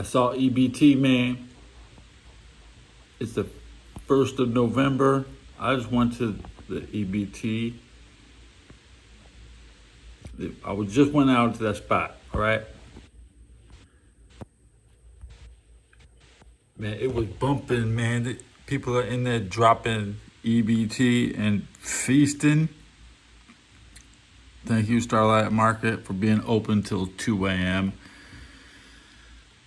I saw EBT, man. It's the 1st of November. I just went to the EBT. Just went out to that spot, all right? Man, it was bumping, man. People are in there dropping EBT and feasting. Thank you, Starlight Market, for being open till 2 a.m.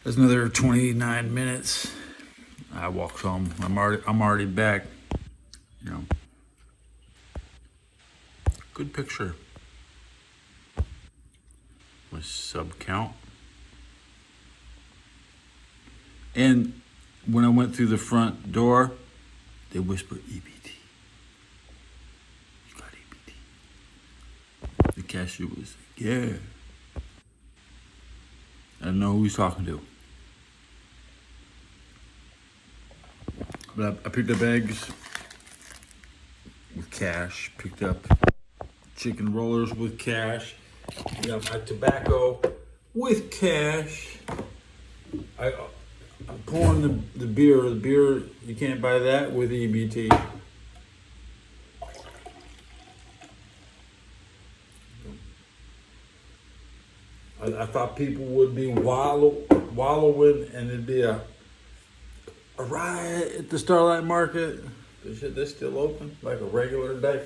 There's another 29 minutes. I walked home. I'm already back. You know, good picture. With sub count. And when I went through the front door, they whispered EBT. You got EBT. The cashier was like, yeah. I don't know who he's talking to. But I picked up eggs with cash, picked up chicken rollers with cash, got my tobacco with cash. I'm pouring the beer. The beer, you can't buy that with EBT. I thought people would be wallowing and it'd be a riot at the Starlight Market. They're still open like a regular day.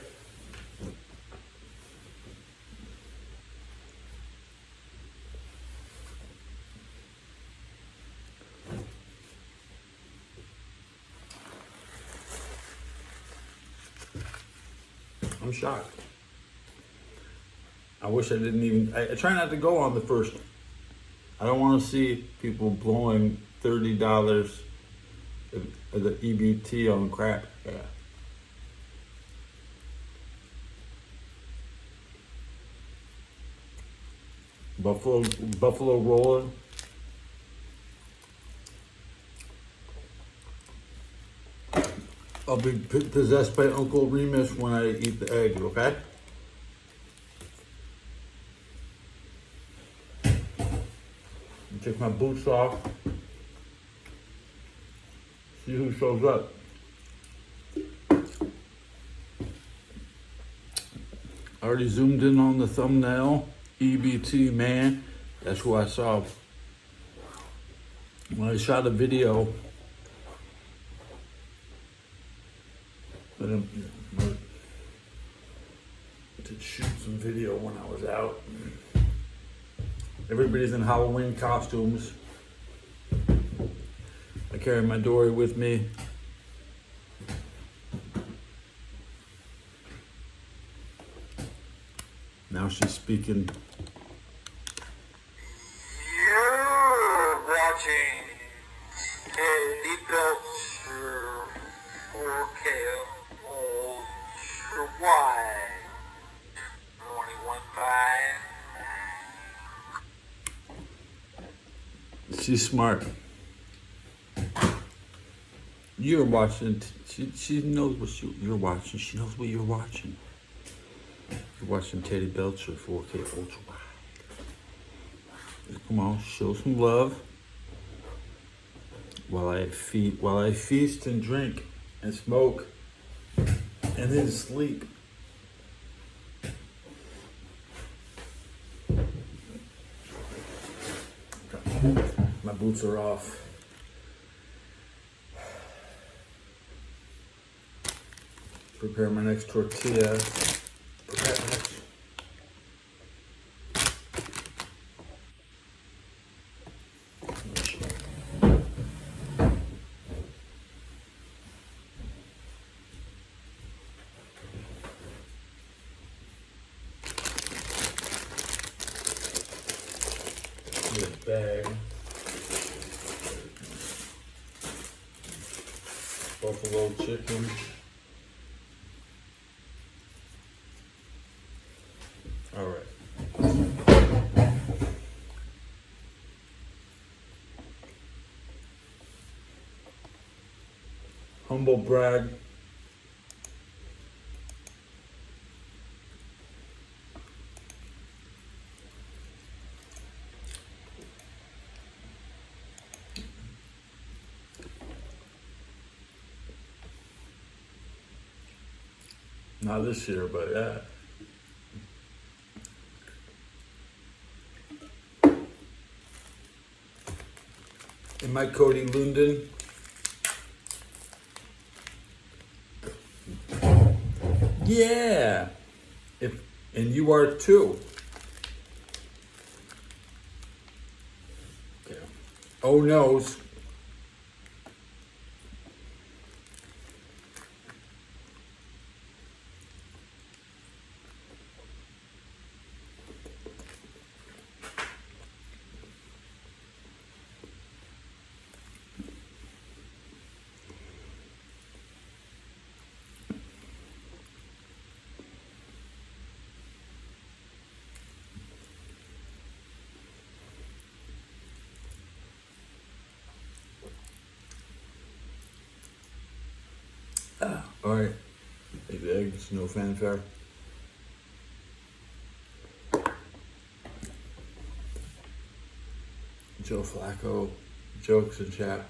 I'm shocked. I wish I didn't even. I try not to go on the first. I don't want to see people blowing $30 of the EBT on crap. Yeah. Buffalo rolling. I'll be possessed by Uncle Remus when I eat the egg, okay? Take my boots off. See who shows up. I already zoomed in on the thumbnail. EBT, man. That's who I saw when I shot a video. To shoot some video when I was out. Everybody's in Halloween costumes. I carry my Dory with me. Now she's speaking. You're watching Teddy Belcher 4K Ultra Wide 21.5. She's smart. You're watching. She knows what you're watching. She knows what you're watching. You're watching Teddy Belcher 4K Ultra Wide. Come on, show some love. While I feast and drink and smoke and then sleep. My boots are off. Prepare my next tortilla. Bag. Buffalo chicken. All right. Humble brag. Not this year, but yeah. And my Cody Lundin. Yeah. And you are too. Okay. Oh no. All right. Maybe eggs, no fanfare. Joe Flacco, jokes in chat.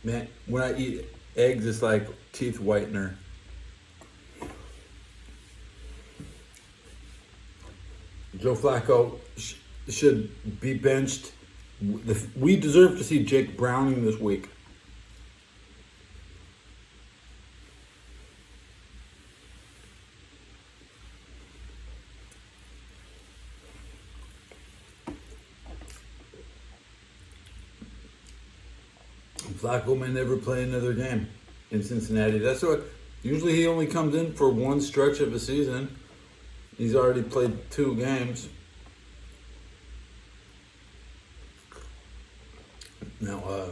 Man, when I eat eggs, it's like teeth whitener. Joe Flacco should be benched. We deserve to see Jake Browning this week. Flacco may never play another game in Cincinnati. That's what. Usually he only comes in for one stretch of a season. He's already played 2 games. Now,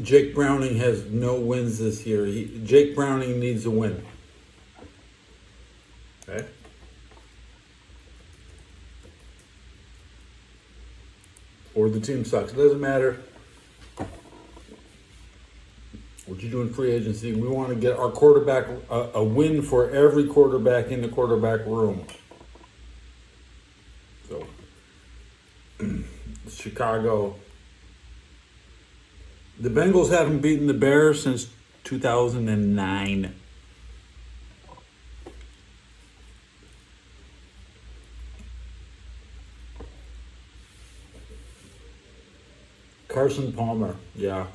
Jake Browning has no wins this year. Jake Browning needs a win. Okay? Or the team sucks. It doesn't matter what you do in free agency. We want to get our quarterback a win for every quarterback in the quarterback room. So, Chicago. The Bengals haven't beaten the Bears since 2009. Carson Palmer, yeah.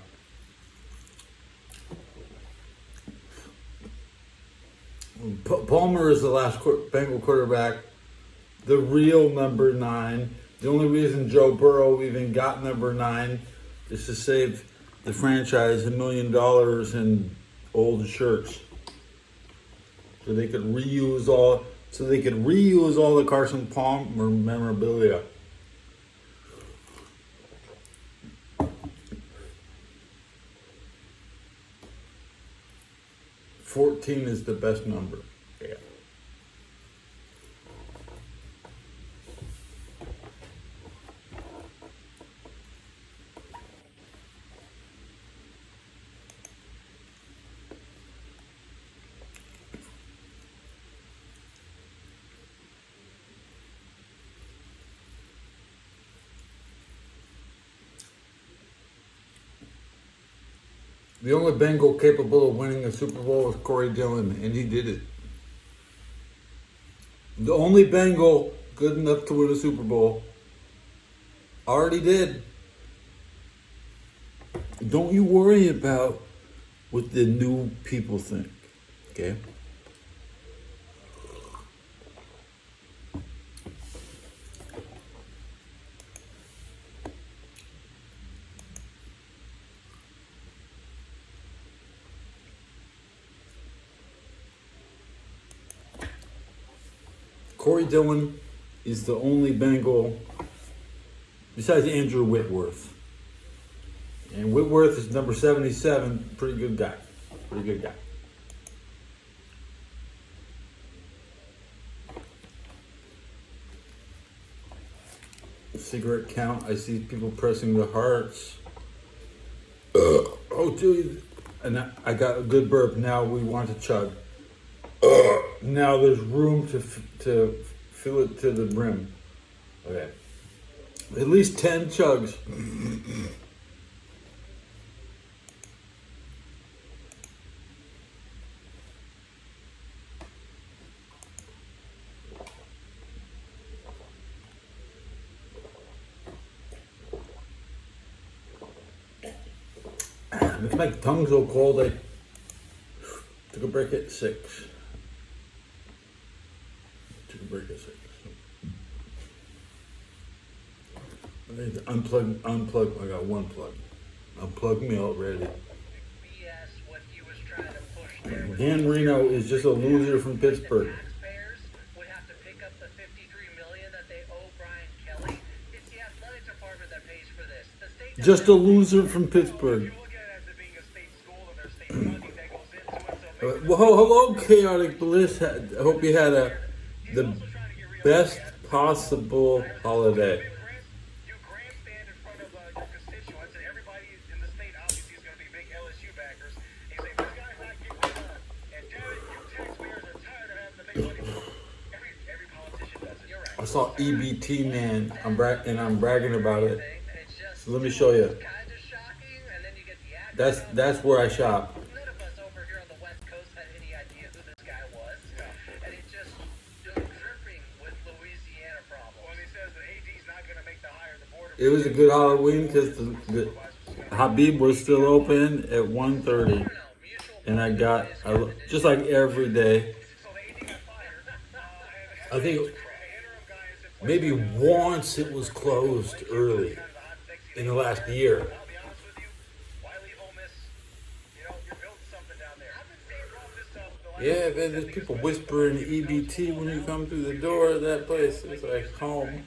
Palmer is the last Bengal quarterback, the real number 9. The only reason Joe Burrow even got number 9 is to save the franchise $1 million in old shirts, so they could reuse all the Carson Palmer memorabilia. $14 is the best number. Yeah. The only Bengal capable of winning a Super Bowl was Corey Dillon, and he did it. The only Bengal good enough to win a Super Bowl already did. Don't you worry about what the new people think, okay? Corey Dillon is the only Bengal besides Andrew Whitworth. And Whitworth is number 77. Pretty good guy. Pretty good guy. Cigarette count. I see people pressing the hearts. Oh, dude. And I got a good burp. Now we want to chug. Now there's room to fill it to the brim. Okay. At least 10 chugs. Makes my tongue so cold I took a break at 6. Took a break at 6. I need to unplug. I got one plug. Unplug me already. Dan Marino is just a loser from Pittsburgh. Would have to pick up the $53 million that they owe Brian Kelly. It's the athletic department that pays for this. The state Just a loser from Pittsburgh. Well, hello, Chaotic Bliss. I hope you had the best possible holiday. You grandstand in front of your constituents, and everybody in the state obviously is going to be big LSU backers. You say, this guy's not getting it done. And Derek, you taxpayers are tired of having to make money. Every politician does it. You're right. I saw EBT Man. I'm bragging about it. So let me show you. Kind of shocking, and then you get the That's where I shop. None of us over here on the West Coast had any idea who this guy was. And it just dripping with Louisiana problems. When he says that AD's not going to make the hire, the border. It was a good Halloween because the Habib was still open at 1:30, and I got just like every day. I think maybe once it was closed early in the last year. I'll be honest with you. Why leave Ole Miss? You know, you're building something down there. I've been saying brought this up. Yeah, man, there's people whispering EBT when you come through the door of that place. It's like home.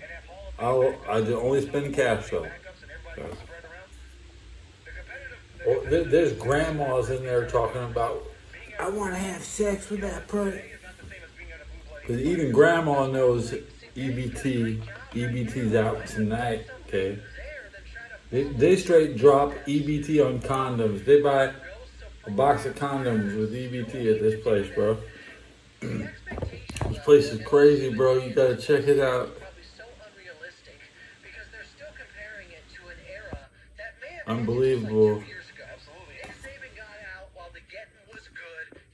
I just only spend cash though. Oh, there's grandmas in there talking about, I want to have sex with that person. Because even grandma knows EBT. EBT's out tonight, okay? They straight drop EBT on condoms. They buy a box of condoms with EBT at this place, bro. This place is crazy, bro. You gotta check it out. Unbelievable.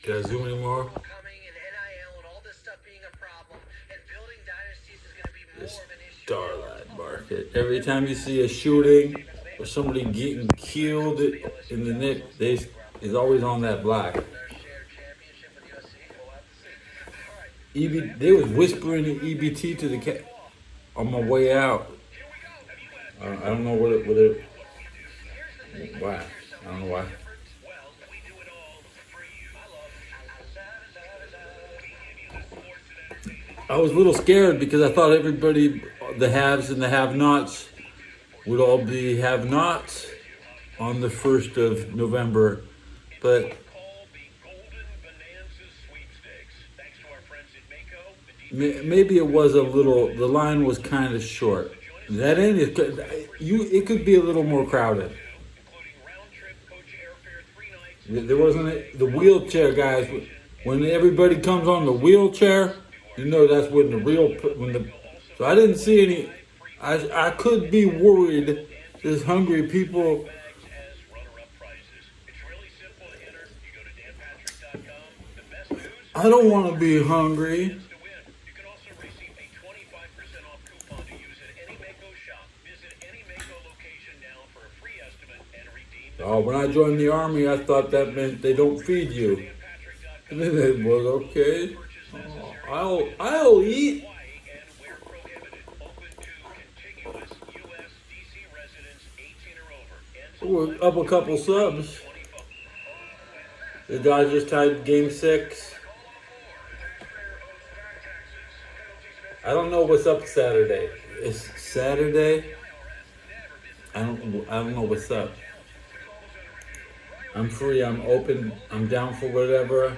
Can I zoom anymore? The Starlight Market. Every time you see a shooting or somebody getting killed in the nick, is always on that block. They was whispering EBT to the cat on my way out. I don't know why. I don't know why. I was a little scared because I thought everybody, the haves and the have-nots, would all be have-nots on the 1st of November. But maybe it was a little, the line was kind of short. That ain't it. It could be a little more crowded. There wasn't the wheelchair guys. When everybody comes on the wheelchair, you know that's when so I didn't see any. I could be worried. There's hungry people. I don't want to be hungry. Oh, when I joined the army, I thought that meant they don't feed you. And then it was okay. Oh, I'll eat. We're up a couple subs. The Dodgers tied Game 6. I don't know what's up Saturday. It's Saturday. I don't know what's up. I'm free. I'm open. I'm down for whatever.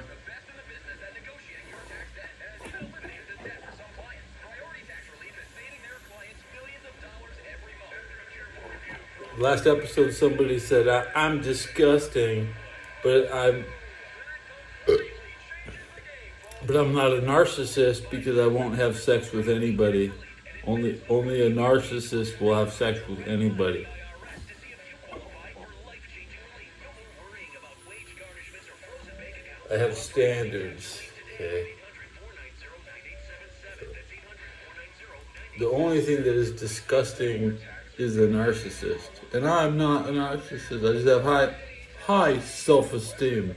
Last episode, somebody said I'm disgusting, but But I'm not a narcissist because I won't have sex with anybody. Only a narcissist will have sex with anybody. I have standards. Okay. The only thing that is disgusting is a narcissist, and I'm not a narcissist. I just have high self-esteem.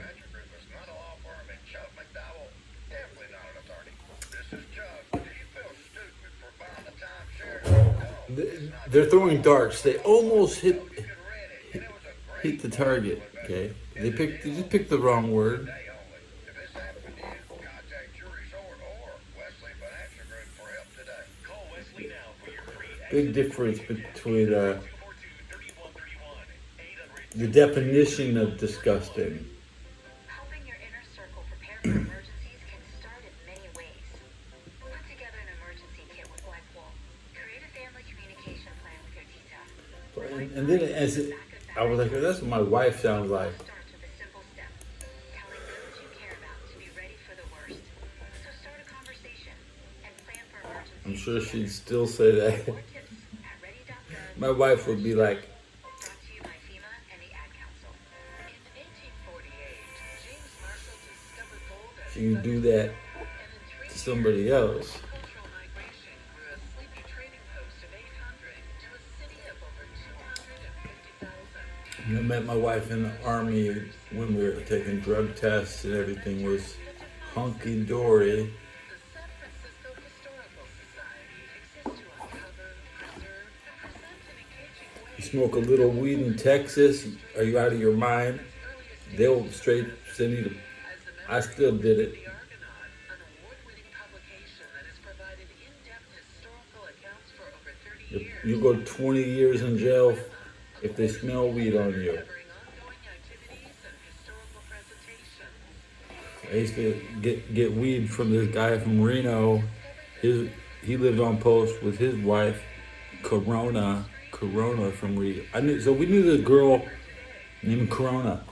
They're throwing darts. They almost hit the target. Okay, they just picked the wrong word. Big difference between the definition of disgusting. Helping your inner circle prepare for emergencies can start in many ways. Put together an emergency kit with Blackwool. Create a family communication plan with your TSA. And then I was like, that's what my wife sounds like. Starts with a simple step. Telling those you care about to be ready for the worst. So start a conversation and plan for emergencies. I'm sure she'd still say that. More tips at ready.gov. My wife would be like, Brought to you by FEMA and the Ad Council. In 1848, James Marshall discovered gold at she can do that and in 3 to somebody else. cultural migration grew a sleepy trading post of 800 to a city of over 250,000. I met my wife in the army when we were taking drug tests and everything was hunky dory. The San Francisco Historical Society exists to uncover, preserve, and present an engaging way You smoke a little weed in Texas, are you out of your mind? They'll straight send you to. I still did it. The Argonaut, an award-winning publication that has provided in-depth historical accounts for over 30 years. You go 20 years in jail if they smell weed on you. Covering ongoing activities and historical presentations. I used to get weed from this guy from Reno. He lived on post with his wife, Corona from Reno. We knew this girl named Corona.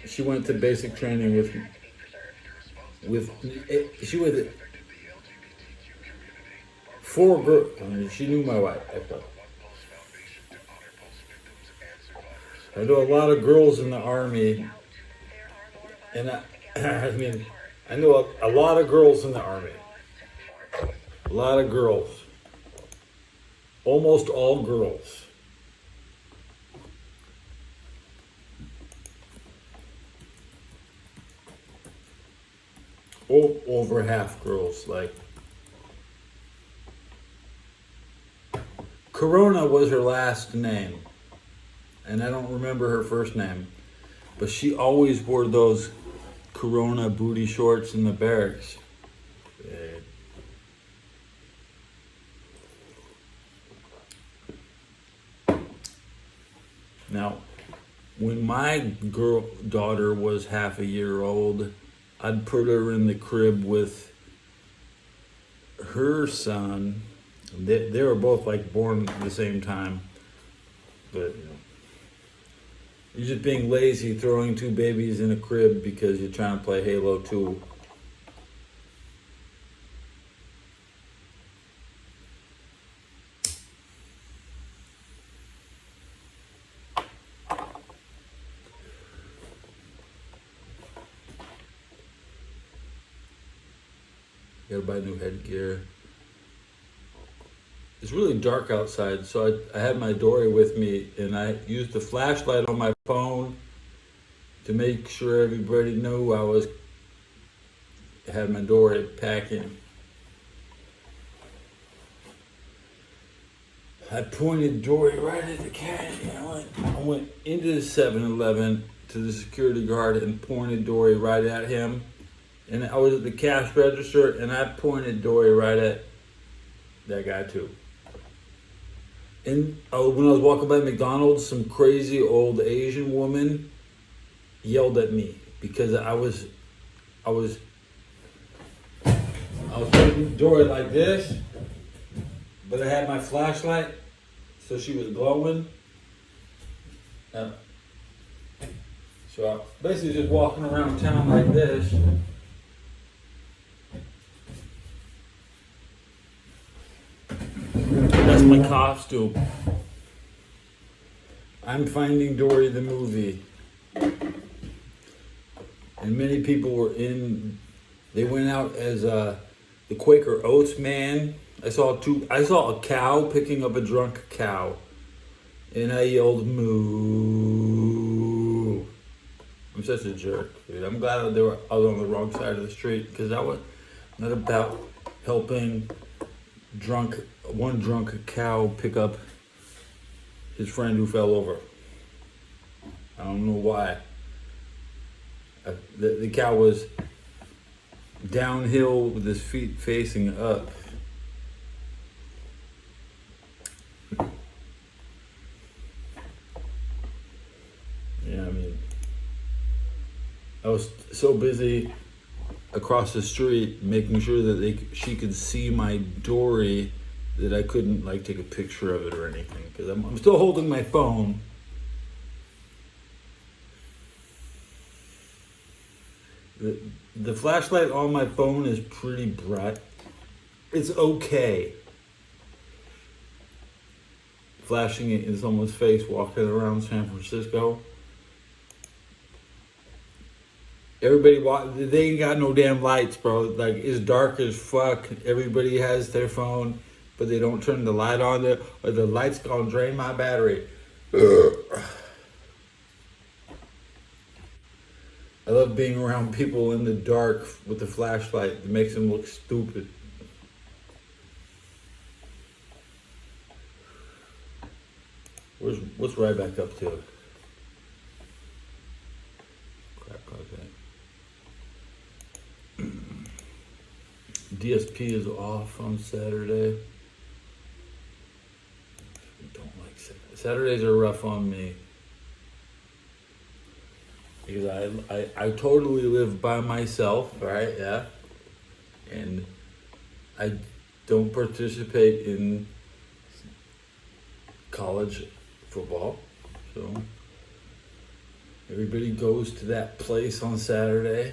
She went to basic training she was 4 girls. I mean, she knew my wife. I know a lot of girls in the army, and I mean, I know a lot of girls in the army. A lot of girls. Almost all girls. Over half girls. Like, Corona was her last name, and I don't remember her first name, but she always wore those Corona booty shorts in the barracks. Now, when my daughter was half a year old, I'd put her in the crib with her son. They were both like born at the same time, but you're just being lazy throwing 2 babies in a crib because you're trying to play Halo 2. Gotta buy new headgear. It's really dark outside, so I had my dory with me, and I used the flashlight on my phone to make sure everybody knew I had my dory packing. I pointed Dory right at the cat. I went into the 7-Eleven to the security guard and pointed Dory right at him. And I was at the cash register, and I pointed Dory right at that guy too. And when I was walking by McDonald's, some crazy old Asian woman yelled at me because I was holding Dory like this, but I had my flashlight, so she was glowing. So I basically just walking around town like this, That's my costume. I'm Finding Dory the movie. And many people were in, they went out as the Quaker Oats man. I saw a cow picking up a drunk cow. And I yelled moo. I'm such a jerk, dude. I'm glad I was on the wrong side of the street, because that was not about helping one drunk cow pick up his friend who fell over. I don't know why. The cow was downhill with his feet facing up. Yeah, I mean, I was so busy across the street making sure that she could see my Dory that I couldn't like take a picture of it or anything, because I'm still holding my phone. The flashlight on my phone is pretty bright. It's okay. Flashing it in someone's face walking around San Francisco. Everybody they ain't got no damn lights, bro. Like, it's dark as fuck. Everybody has their phone, but they don't turn the light on there, or the light's gonna drain my battery. I love being around people in the dark with the flashlight. It makes them look stupid. What's Ryback up to? Crap, okay. DSP is off on Saturday. I don't like Saturdays. Saturdays are rough on me. Because I totally live by myself, right? Yeah. And I don't participate in college football. So everybody goes to that place on Saturday.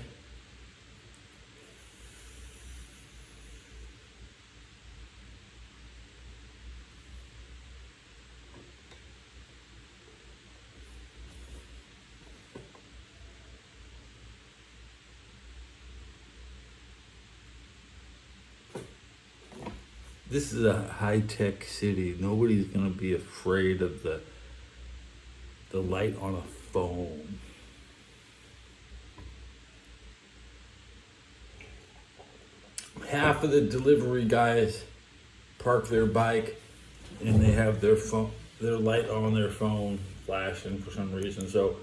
This is a high-tech city. Nobody's gonna be afraid of the light on a phone. Half of the delivery guys park their bike and they have their light on their phone flashing for some reason. So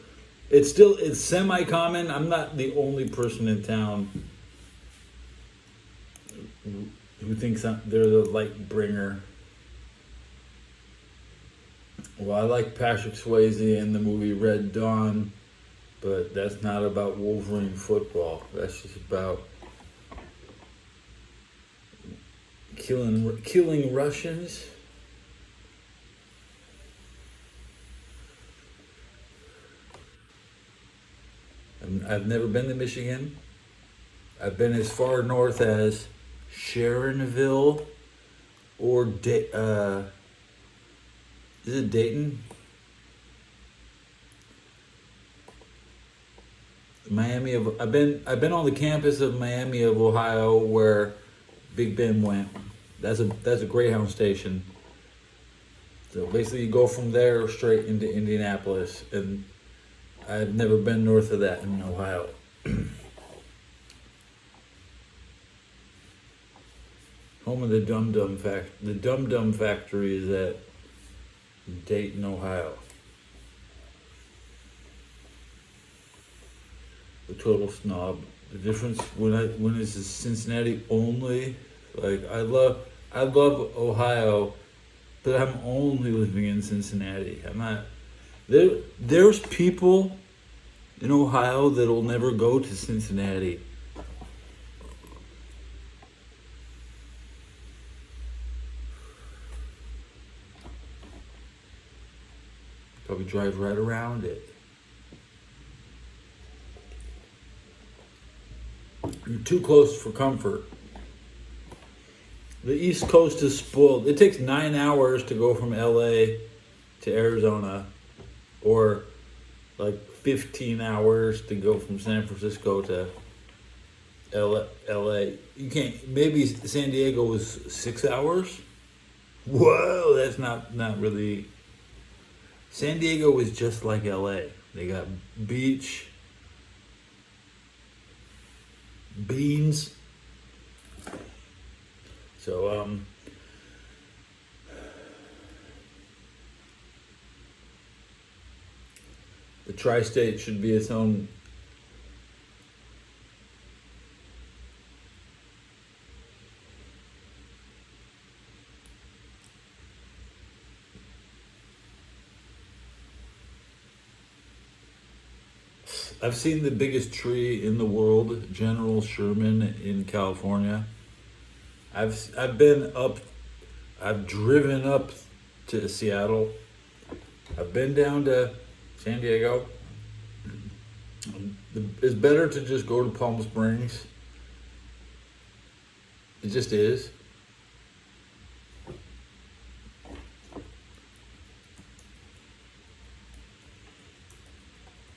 it's semi-common. I'm not the only person in town who thinks they're the light bringer. Well, I like Patrick Swayze in the movie Red Dawn, but that's not about Wolverine football. That's just about killing Russians. I've never been to Michigan. I've been as far north as Sharonville or is it Dayton? I've been on the campus of Miami of Ohio where Big Ben went. That's a Greyhound station. So basically you go from there straight into Indianapolis, and I've never been north of that in Ohio. Home of the Dum Dum Factory. The Dum Dum Factory is at Dayton, Ohio. The total snob. The difference when it's Cincinnati only. Like I love Ohio, but I'm only living in Cincinnati. I'm not. There's people in Ohio that'll never go to Cincinnati. Probably drive right around it. You're too close for comfort. The East Coast is spoiled. It takes 9 hours to go from LA to Arizona, or like 15 hours to go from San Francisco to LA. You can't. Maybe San Diego was 6 hours. Whoa, that's not really. San Diego is just like LA. They got beach, beans. So the tri-state should be its own. I've seen the biggest tree in the world, General Sherman in California. I've been up, I've driven up to Seattle. I've been down to San Diego. It's better to just go to Palm Springs. It just is.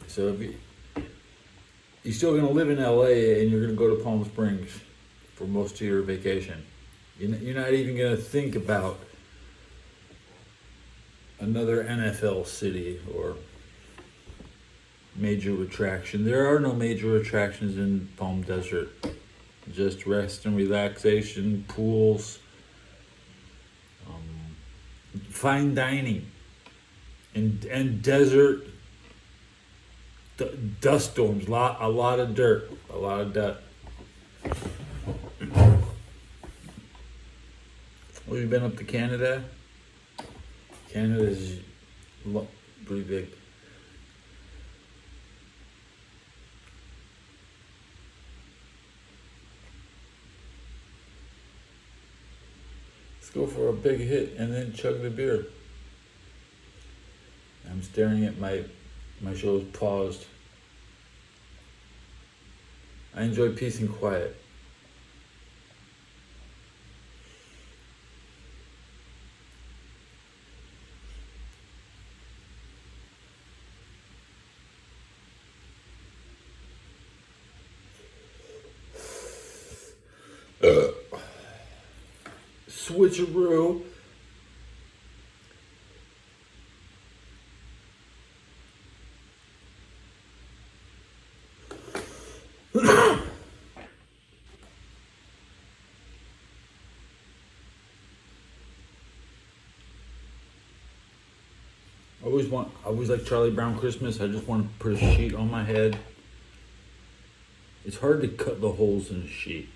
So if you're still going to live in LA and you're going to go to Palm Springs for most of your vacation. You're not even going to think about another NFL city or major attraction. There are no major attractions in Palm Desert. Just rest and relaxation, pools, fine dining, and desert dust storms. A lot of dirt, a lot of dust. Well, you been up to Canada? Canada's pretty big. Let's go for a big hit and then chug the beer. I'm staring at my show's paused. I enjoy peace and quiet. Switcheroo. I always like Charlie Brown Christmas. I just want to put a sheet on my head. It's hard to cut the holes in a sheet.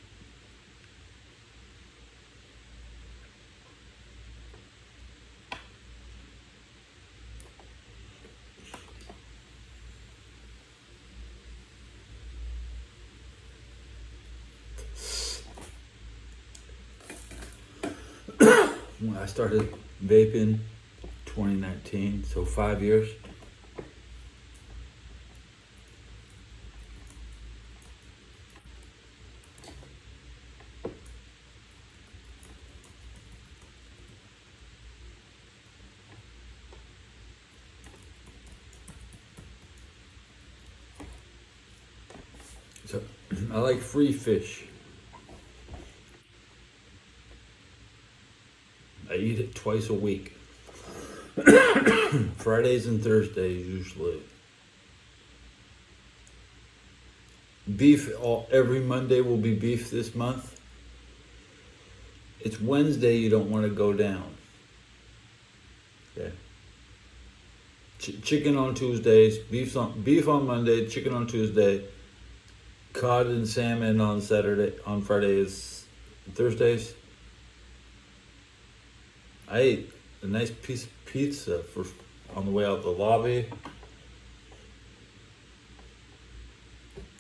When I started vaping 2019, so 5 years. So I like free fish. I eat it twice a week. Fridays and Thursdays usually. Beef, every Monday will be beef this month. It's Wednesday you don't want to go down. Okay. Chicken on Tuesdays, beef on Monday, chicken on Tuesday, cod and salmon on Fridays, Thursdays. I ate a nice piece of pizza on the way out the lobby.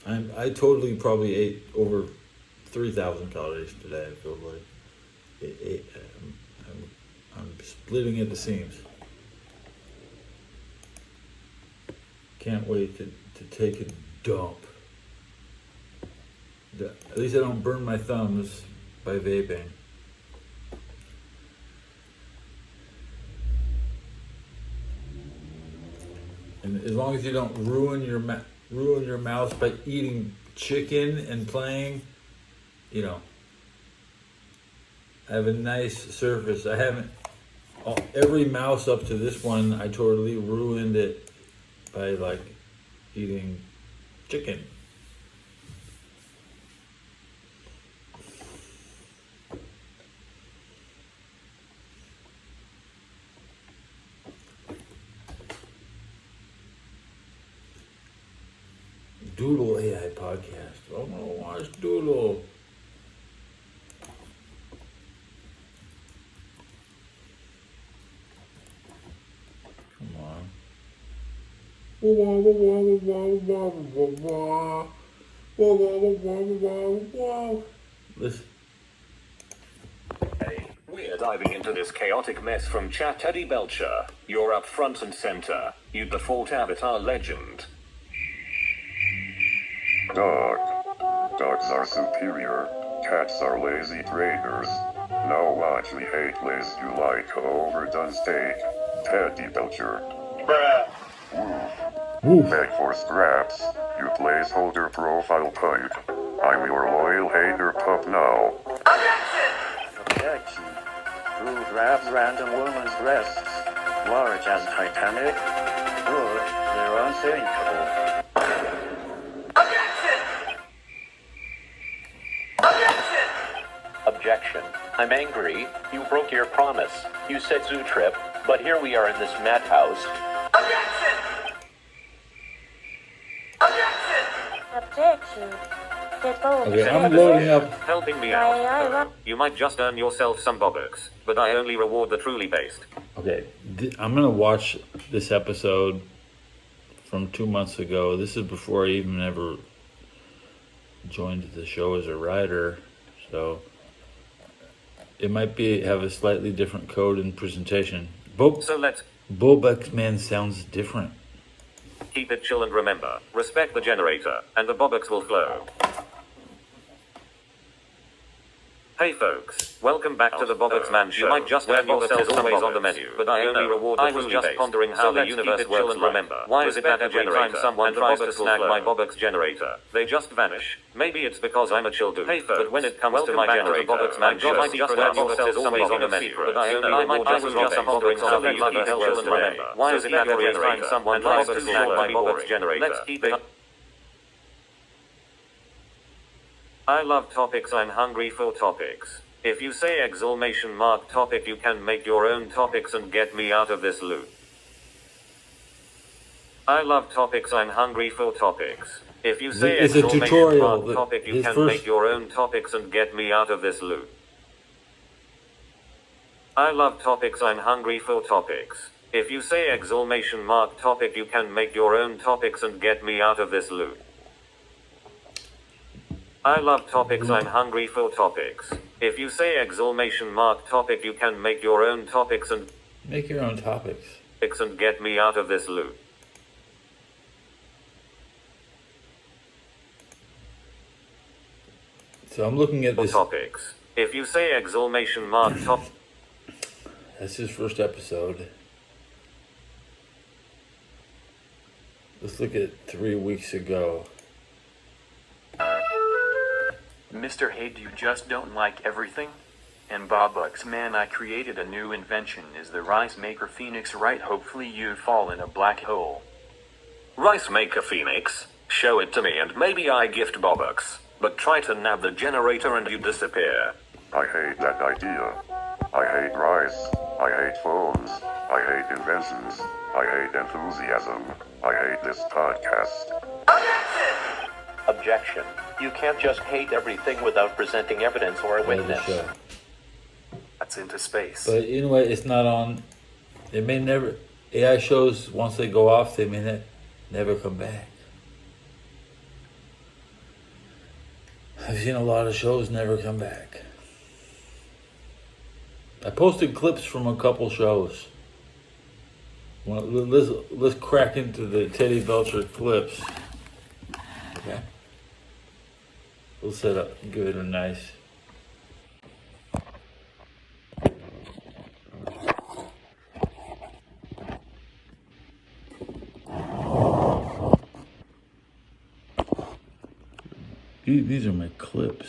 I totally probably ate over 3,000 calories today. I feel like I'm splitting at the seams. Can't wait to take a dump. At least I don't burn my thumbs by vaping. And as long as you don't ruin your mouse by eating chicken and playing, you know, I have a nice surface. I haven't, every mouse up to this one, I totally ruined it by like eating chicken. Doodle AI podcast. I want to watch Doodle. Come on. Wah, wah, wah, wah, wah, wah, wah, wah, wah, wah, wah, wah, wah. Listen. Hey, we're diving into this chaotic mess from chat. Teddy Belcher, you're up front and center. You default avatar legend. Dogs are superior. Cats are lazy traders. Now watch me hate lace you like overdone steak. Teddy Belcher. Beg for scraps. You placeholder profile pipe. I'm your loyal hater pup now. Objection. Who grabs random woman's breasts? Large as Titanic? Good, they're unthinkable. Objection. I'm angry. You broke your promise. You said zoo trip, but here we are in this madhouse. Objection. Okay, I'm loading up. Helping me out. You might just earn yourself some bobbocks, but I only reward the truly based. Okay, I'm gonna watch this episode from 2 months ago. This is before I even ever joined the show as a writer, so it might have a slightly different code and presentation. So let's Bobex Man sounds different. keep it chill and remember, respect the generator, and the bobbocks will flow. Hey folks, welcome back to the Bobbocks Man Show. You might just earn yourself some always on the menu, but I only reward the I was just pondering how the universe works and remember. Why is it that every time someone tries to snag my Bobbocks generator, they just vanish? Maybe it's because I'm a chill dude. Hey folks, but when it comes to my generator, Bobbocks Man Show, might just earn yourself some always on the menu, but I only reward I was just pondering how the universe works and remember. Why is it that every time someone tries to snag my Bobbocks generator, let's keep it. I love topics. I'm hungry for topics. If you say exclamation mark topic, you can make your own topics and get me out of this loop. I love topics. I'm hungry for topics. If you say It's a exclamation tutorial. mark topic, you His can first- make your own topics and get me out of this loop. I love topics. I'm hungry for topics. If you say exclamation mark topic, you can make your own topics and get me out of this loop. I love topics. I'm hungry for topics. If you say exclamation mark topic, you can make your own topics and Make your own topics. get me out of this loop. So I'm looking at this. Topics. If you say exclamation mark top. That's his first episode. Let's look at 3 weeks ago. Mr. Hate, you just don't like everything? And Bobbocks Man, I created a new invention. Is the Rice Maker Phoenix right? Hopefully you fall in a black hole. Rice Maker Phoenix? Show it to me and maybe I gift Bobbocks. But try to nab the generator and you disappear. I hate that idea. I hate rice. I hate phones. I hate inventions. I hate enthusiasm. I hate this podcast. Objection. You can't just hate everything without presenting evidence or a Play the witness. show. That's into space. But anyway, it's not on. It may never. AI shows, once they go off, they may never come back. I've seen a lot of shows never come back. I posted clips from a couple shows. Well, let's crack into the Teddy Belcher clips. Okay. We'll set up, give it a nice. These are my clips.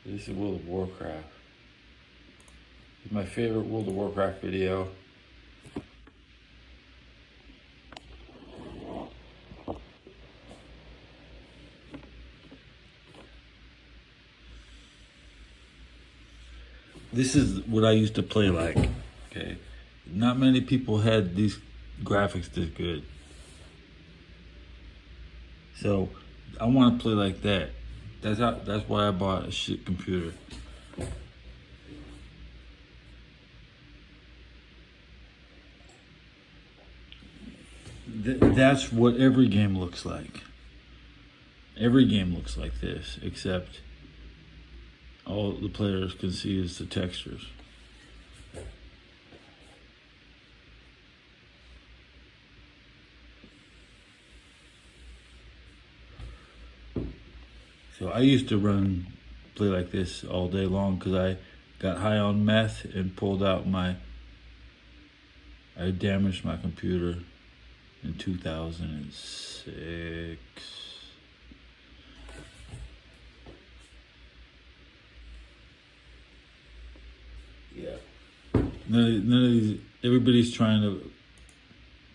This is World of Warcraft. It's my favorite World of Warcraft video. This is what I used to play like, okay? Not many people had these graphics this good. So, I want to play like that. That's why I bought a shit computer. That's what every game looks like. Every game looks like this, except all the players can see is the textures. So I used to play like this all day long because I got high on meth and pulled out I damaged my computer in 2006. Yeah. None of these, everybody's trying to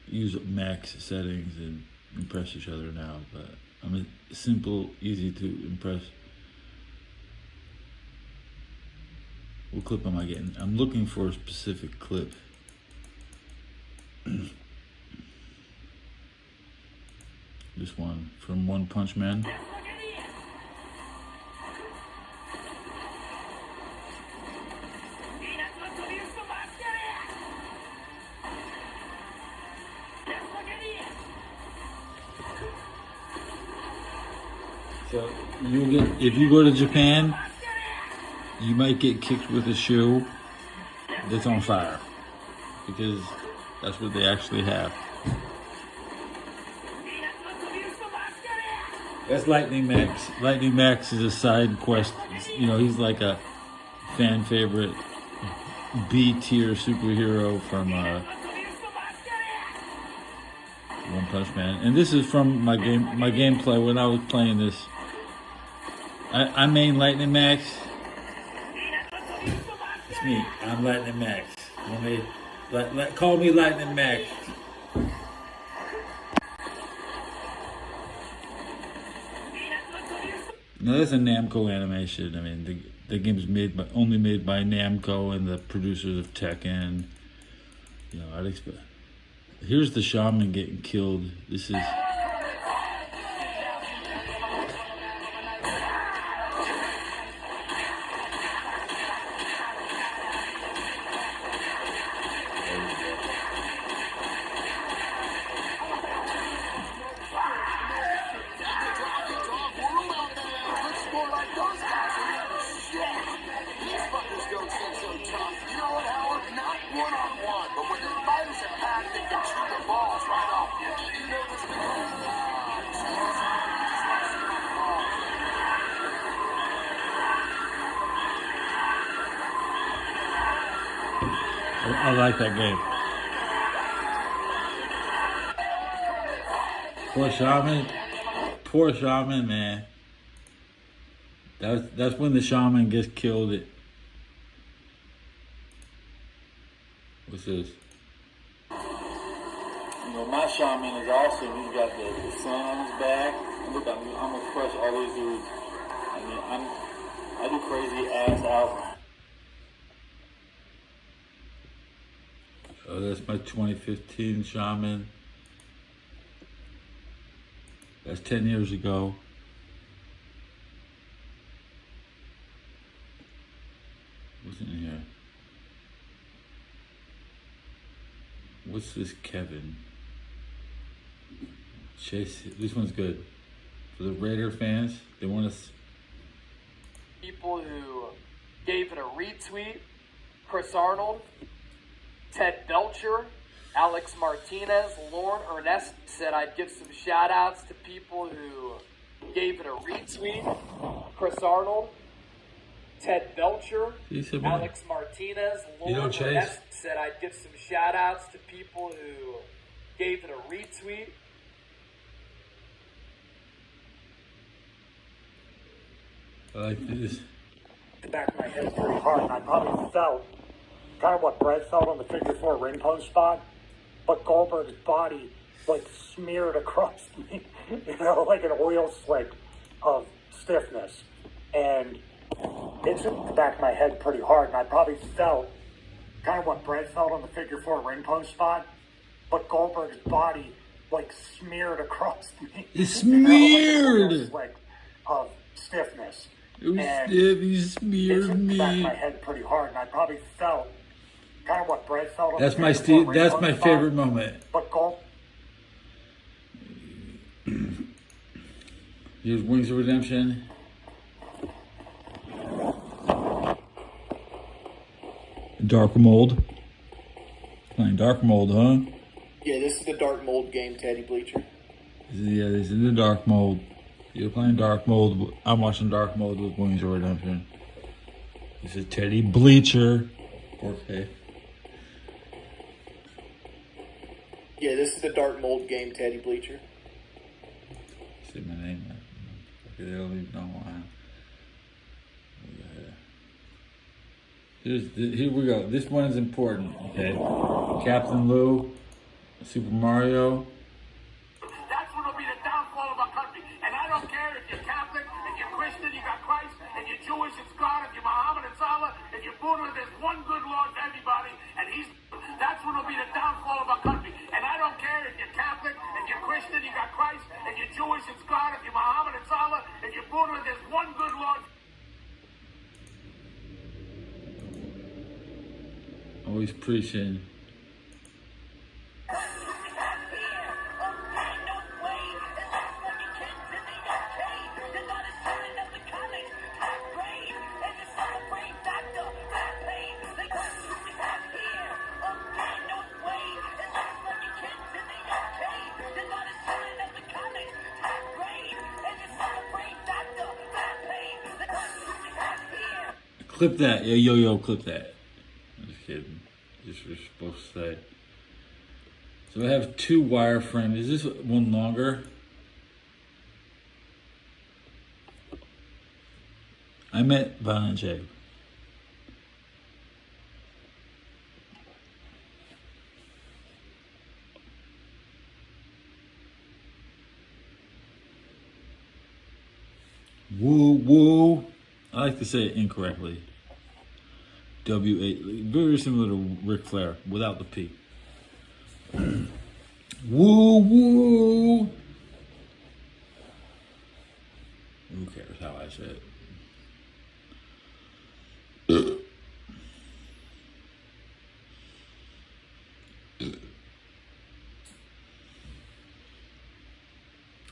use max settings and impress each other now, but I'm a simple, easy to impress. What clip am I getting? I'm looking for a specific clip. This one from One Punch Man. So if you go to Japan, you might get kicked with a shoe that's on fire, because that's what they actually have. That's Lightning Max. Lightning Max is a side quest. You know, he's like a fan favorite B-tier superhero from One Punch Man. And this is from my gameplay when I was playing this. I main Lightning Max. It's me. I'm Lightning Max. Call me Lightning Max. Now that's a Namco animation. I mean, the game's only made by Namco and the producers of Tekken. You know, I'd expect. Here's the shaman getting killed. This is. I like that game. Poor shaman, man. That's when the shaman gets killed. What's this? You know, my shaman is awesome. He's got the sun on his back. Look, I'm gonna crush all these dudes. I mean, I do crazy ass out. Oh, that's my 2015 shaman. That's 10 years ago. What's in here? What's this Kevin? Chase, this one's good. For the Raider fans, they want us. People who gave it a retweet: Chris Arnold, Ted Belcher, Alex Martinez, Lauren Ernest said I'd give some shout outs to people who gave it a retweet: Chris Arnold, Ted Belcher, He said, Alex Martinez, You know, Lauren Chase? Ernest said I'd give some shout outs to people who gave it a retweet. I like this. The back of my head pretty hard, and I probably felt kind of what Brett felt on the figure 4 ring post spot, but Goldberg's body like smeared across me, like an oil slick of stiffness. And it's in the back of my head pretty hard, and I probably felt kind of what Brett felt on the figure 4 ring post spot, but Goldberg's body like smeared across me. It's smeared! Like an oil slick of stiffness. It was And stiff, he smeared it's in the back of me. my head pretty hard, and I probably felt kind of what Brett felt on That's the my figure 4 ring that's post my spot, favorite moment. But Gold Here's Wings of Redemption. Dark Mold. Playing Dark Mold, huh? Yeah, this is the Dark Mold game, Teddy Bleacher. Yeah, this is the Dark Mold. You're playing Dark Mold. I'm watching Dark Mold with Wings of Redemption. This is Teddy Bleacher. Okay. Yeah, this is the Dark Mold game, Teddy Bleacher. Say my name. They don't even know why. Here we go. This one is important. Okay. Captain Lou, Super Mario. That's what will be the downfall of our country. And I don't care if you're Catholic, if you're Christian, you got Christ, if you're Jewish, it's God, if you're Muhammad, it's Allah, if you're Buddha, there's one good Lord for everybody, and that's what will be the downfall of our country. And I don't care if you're Catholic, if you're Christian, you got Christ, if you're Jewish, it's God, if you're Muhammad, it's Allah, if you're Buddha, there's one good Lord. Always preaching. Clip that. Yo, clip that. I'm just kidding. Just what you're supposed to say. So I have two wireframe. Is this one longer? I met Violent J. Woo woo. I like to say it incorrectly. W-A, very similar to Ric Flair without the P. Woo woo. Who cares how I say it?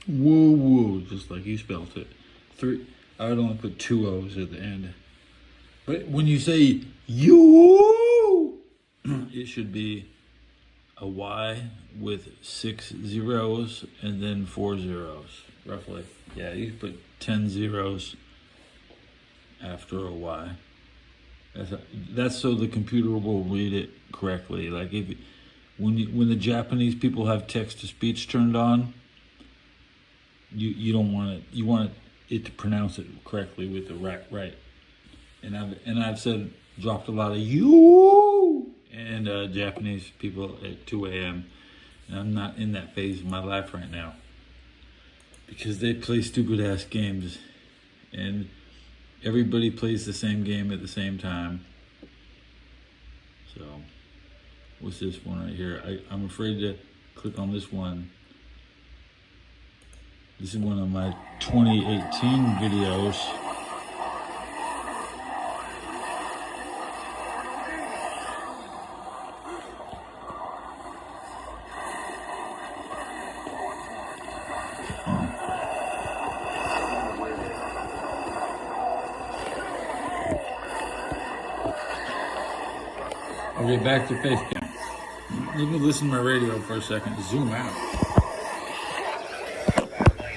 Woo woo, just like you spelled it. I would only put 2 O's at the end. But when you say you, it should be a Y with 6 zeros and then 4 zeros, roughly. Yeah, you put 10 zeros after a Y. That's so the computer will read it correctly. Like when the Japanese people have text to speech turned on, you don't want it. You want it to pronounce it correctly with the right. And I've said dropped a lot of you and Japanese people at 2 a.m. and I'm not in that phase of my life right now because they play stupid ass games and everybody plays the same game at the same time. So what's this one right here? I'm afraid to click on this one. This is one of my 2018 videos. Okay, back to Facecam. Let me listen to my radio for a second. Zoom out. Money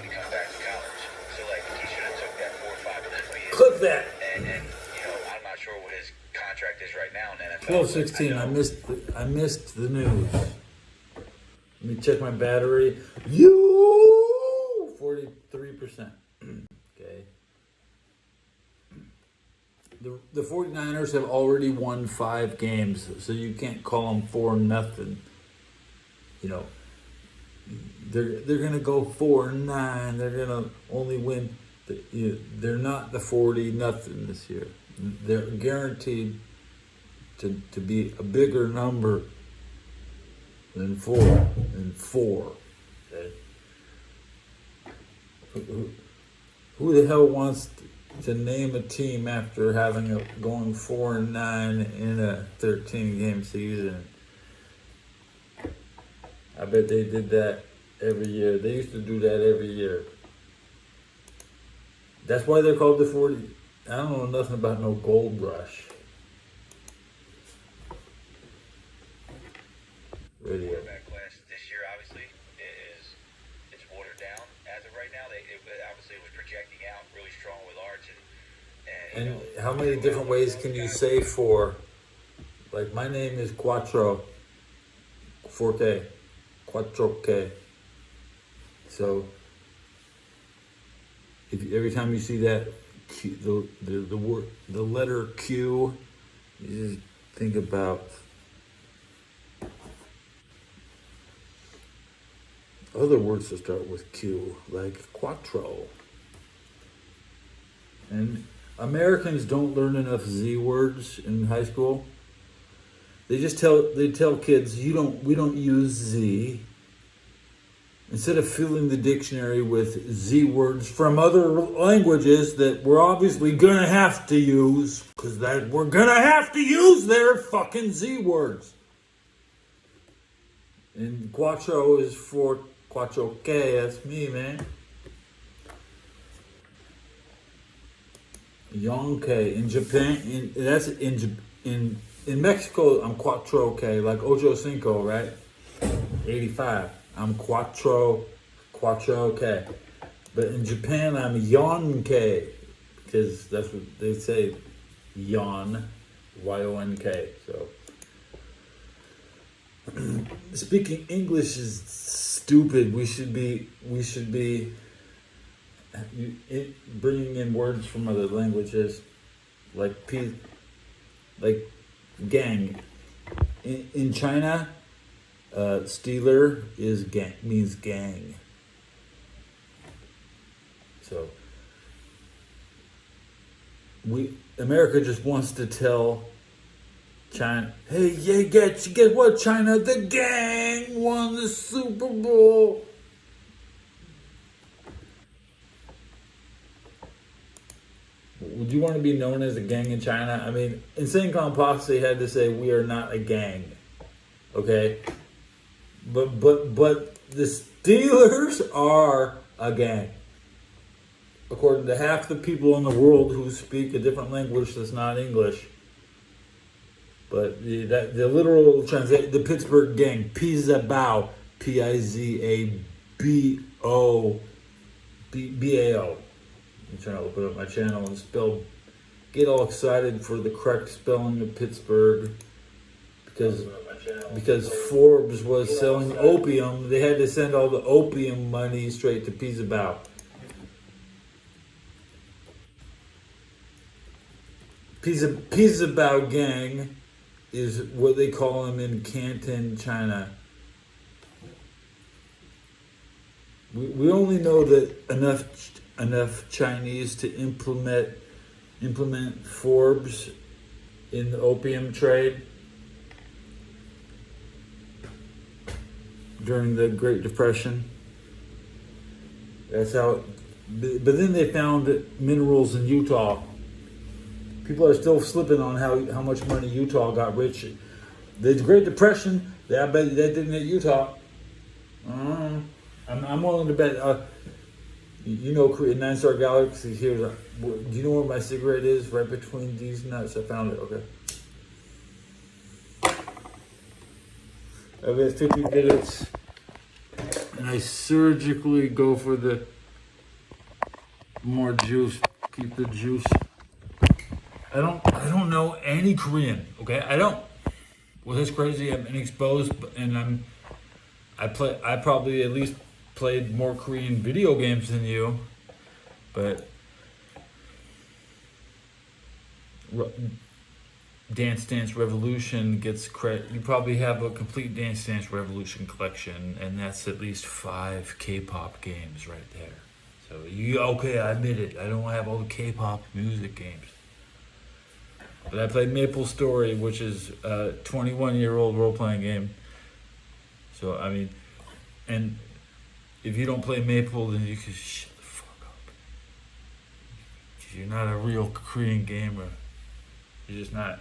to come back to college. So, like, he should have took that 4 or 5 and 3 years. Clip that. And 12:16. I missed the news. Let me check my battery. 43%. Okay. The 49ers have already won 5 games, so you can't call them 4-0. You know, they're gonna go 4-9. They're gonna only win. They're not the 40-0 this year. They're guaranteed to be a bigger number than 4. Okay? Who the hell wants to name a team after going 4-9 in a 13-game season? I bet they did that every year. They used to do that every year. That's why they're called the 40. I don't know nothing about no gold rush. Radio. Quarterback class this year, obviously, it's watered down as of right now. Obviously it was projecting out really strong with Arch and how many different ways can you say 4? Like my name is Quattro. 4K. Quattro K. So every time you see that Q, the word, the letter Q, you just think about other words that start with Q, like quattro. And Americans don't learn enough Z words in high school. They tell kids we don't use Z. Instead of filling the dictionary with Z words from other languages that we're obviously gonna have to use, because we're gonna have to use their fucking Z words. And Quattro is for Quattro K. That's me, man. Yonke in Japan. In Mexico, I'm Quattro K, like Ocho Cinco, right? 85. I'm Quattro K. But in Japan, I'm Yonke, because that's what they say, Yon, Y-O-N-K. So speaking English is stupid. We should be bringing in words from other languages, like gang. In China, Steeler means gang. So America just wants to tell China, hey, yeah, guess what, China? The gang won the Super Bowl. Would you want to be known as a gang in China? I mean, Insane Clown Posse had to say we are not a gang. Okay? But the Steelers are a gang. According to half the people in the world who speak a different language that's not English. But the literal translation, the Pittsburgh gang, Pizabao, Pizabao, B-A-O. I'm trying to open up my channel and get all excited for the correct spelling of Pittsburgh. Because Forbes was selling opium, they had to send all the opium money straight to Pizabao. Pizabao gang is what they call them in Canton, China. We only know that enough Chinese to implement Forbes in the opium trade during the Great Depression. That's how. But then they found minerals in Utah. People are still slipping on how much money Utah got rich. The Great Depression, I bet that didn't hit Utah. I'm willing to bet. In 9-Star Galaxy here. Do you know where my cigarette is? Right between these nuts. I found it. Okay. I've had 50 minutes, and I surgically go for the more juice. Keep the juice. I don't know any Korean. Okay, I don't. well, that's crazy. I'm inexposed, and I probably at least played more Korean video games than you, but Dance Dance Revolution gets credit. You probably have a complete Dance Dance Revolution collection, and that's at least 5 K-pop games right there. So okay, I admit it. I don't have all the K-pop music games. But I played Maple Story, which is a 21-year-old role-playing game. So, I mean, and if you don't play Maple, then you can shut the fuck up. You're not a real Korean gamer. You're just not.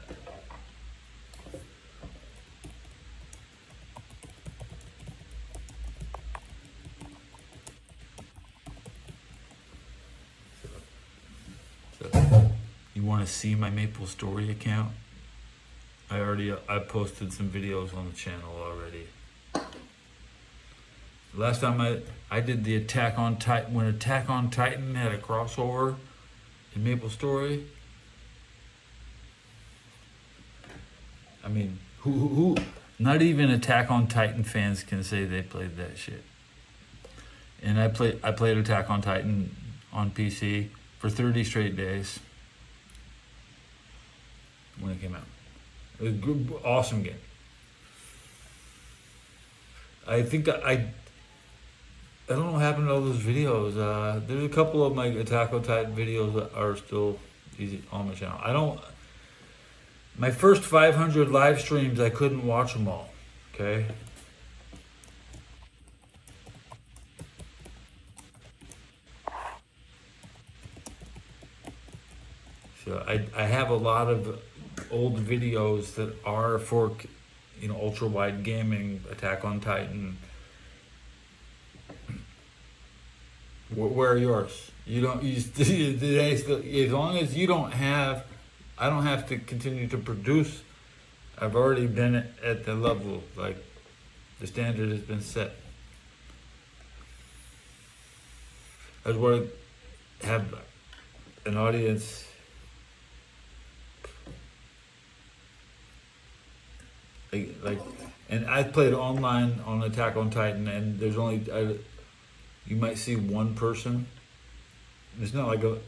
So, you want to see my Maple Story account? I posted some videos on the channel already. Last time I did the Attack on Titan, when Attack on Titan had a crossover in Maple Story. I mean, who not even Attack on Titan fans can say they played that shit. And I played Attack on Titan on PC for 30 straight days when it came out. It was a good, awesome game. I think I don't know what happened to all those videos. There's a couple of my Attack on Titan videos that are still easy on my channel. My first 500 live streams, I couldn't watch them all, okay? So I have a lot of old videos that are for, ultra wide gaming, Attack on Titan. Where are yours? You don't use as long as you don't have, I don't have to continue to produce. I've already been at the level, like the standard has been set. I just want to have an audience. And I played online on Attack on Titan, and there's only you might see one person. It's not like a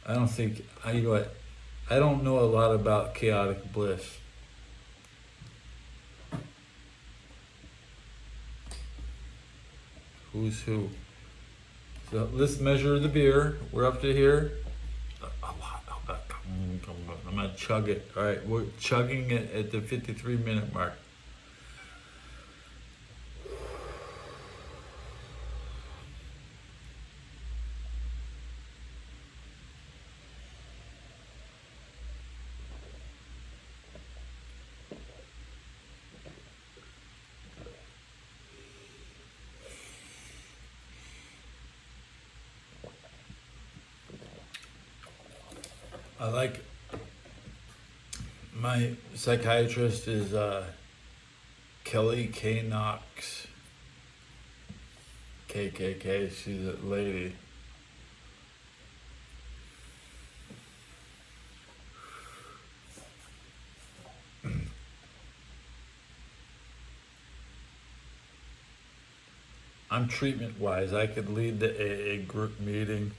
I don't think I don't know a lot about Chaotic Bliss. Who's who? So let's measure the beer. We're up to here. I'm gonna chug it. All right, we're chugging it at the 53-minute mark. I like, my psychiatrist is Kelly K. Knox. KKK, she's a lady. I'm treatment-wise. I could lead the AA group meeting.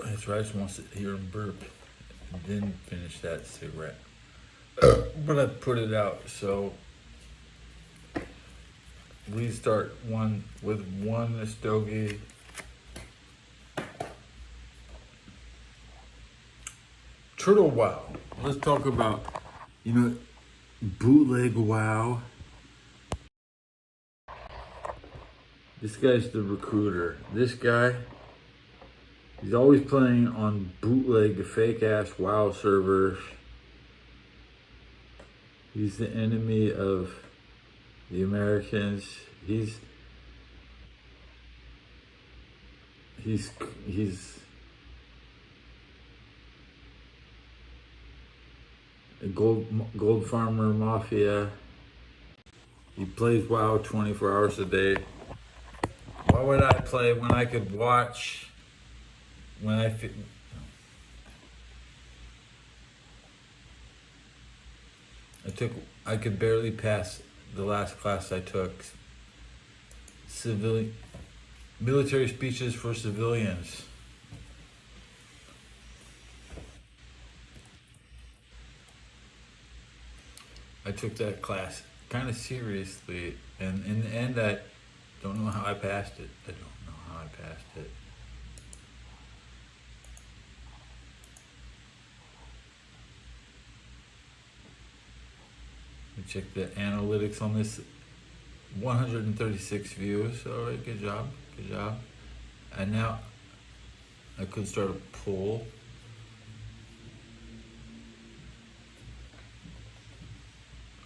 That's right, I just want to hear him burp and then finish that cigarette. But I put it out, so we start with one stogie. Turtle Wow. Let's talk about, bootleg WoW. This guy's the recruiter. This guy He's always playing on bootleg, fake-ass WoW servers. He's the enemy of the Americans. He's a gold farmer mafia. He plays WoW 24 hours a day. Why would I play when I could watch? When I could barely pass the last class I took. Military speeches for civilians. I took that class kind of seriously, and in the end, I don't know how I passed it. I don't know how I passed it. Check the analytics on this. 136 views. All right, good job, good job. And now I could start a poll.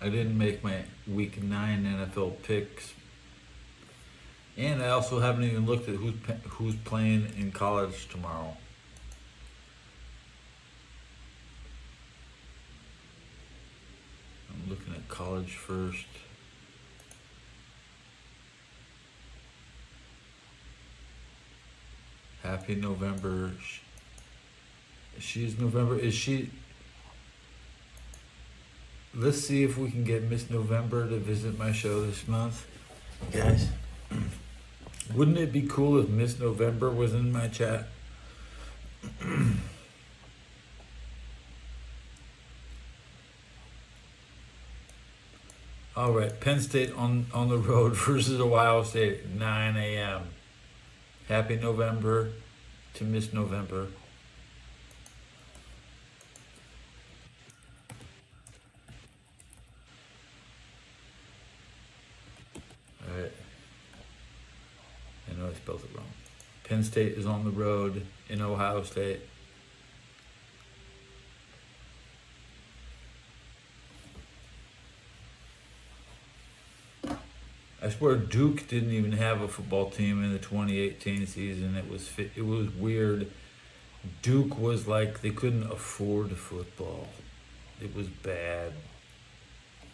I didn't make my week 9 NFL picks, and I also haven't even looked at who's playing in college tomorrow. I'm looking at college first. Happy November. She's November. Is she? Let's see if we can get Miss November to visit my show this month. Guys, wouldn't it be cool if Miss November was in my chat? All right, Penn State on the road versus Ohio State, 9 a.m. Happy November to Miss November. All right. I know I spelled it wrong. Penn State is on the road in Ohio State. I swear Duke didn't even have a football team in the 2018 season. It was weird. Duke was like they couldn't afford football. It was bad.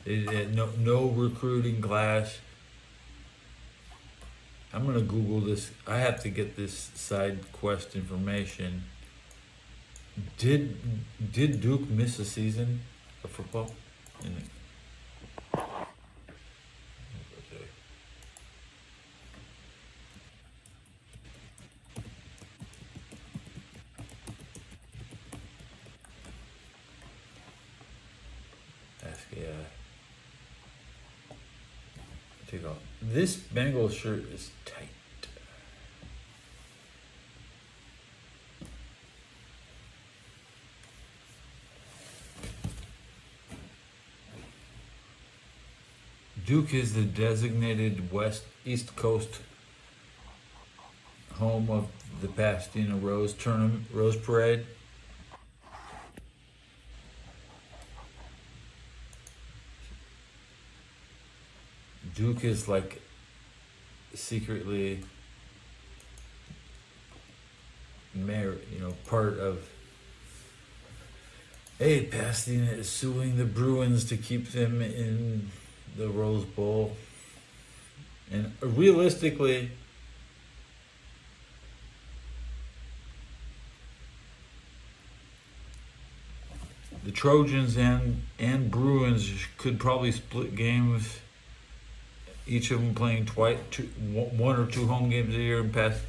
It had no recruiting class. I'm gonna Google this. I have to get this side quest information. Did Duke miss a season of football? Take off. This Bengals shirt is tight. Duke is the designated East Coast home of the Pasadena Rose Parade. Duke is like secretly part of. Hey, Pasadena is suing the Bruins to keep them in the Rose Bowl. And realistically, the Trojans and Bruins could probably split games. Each of them playing one or two home games a year and past.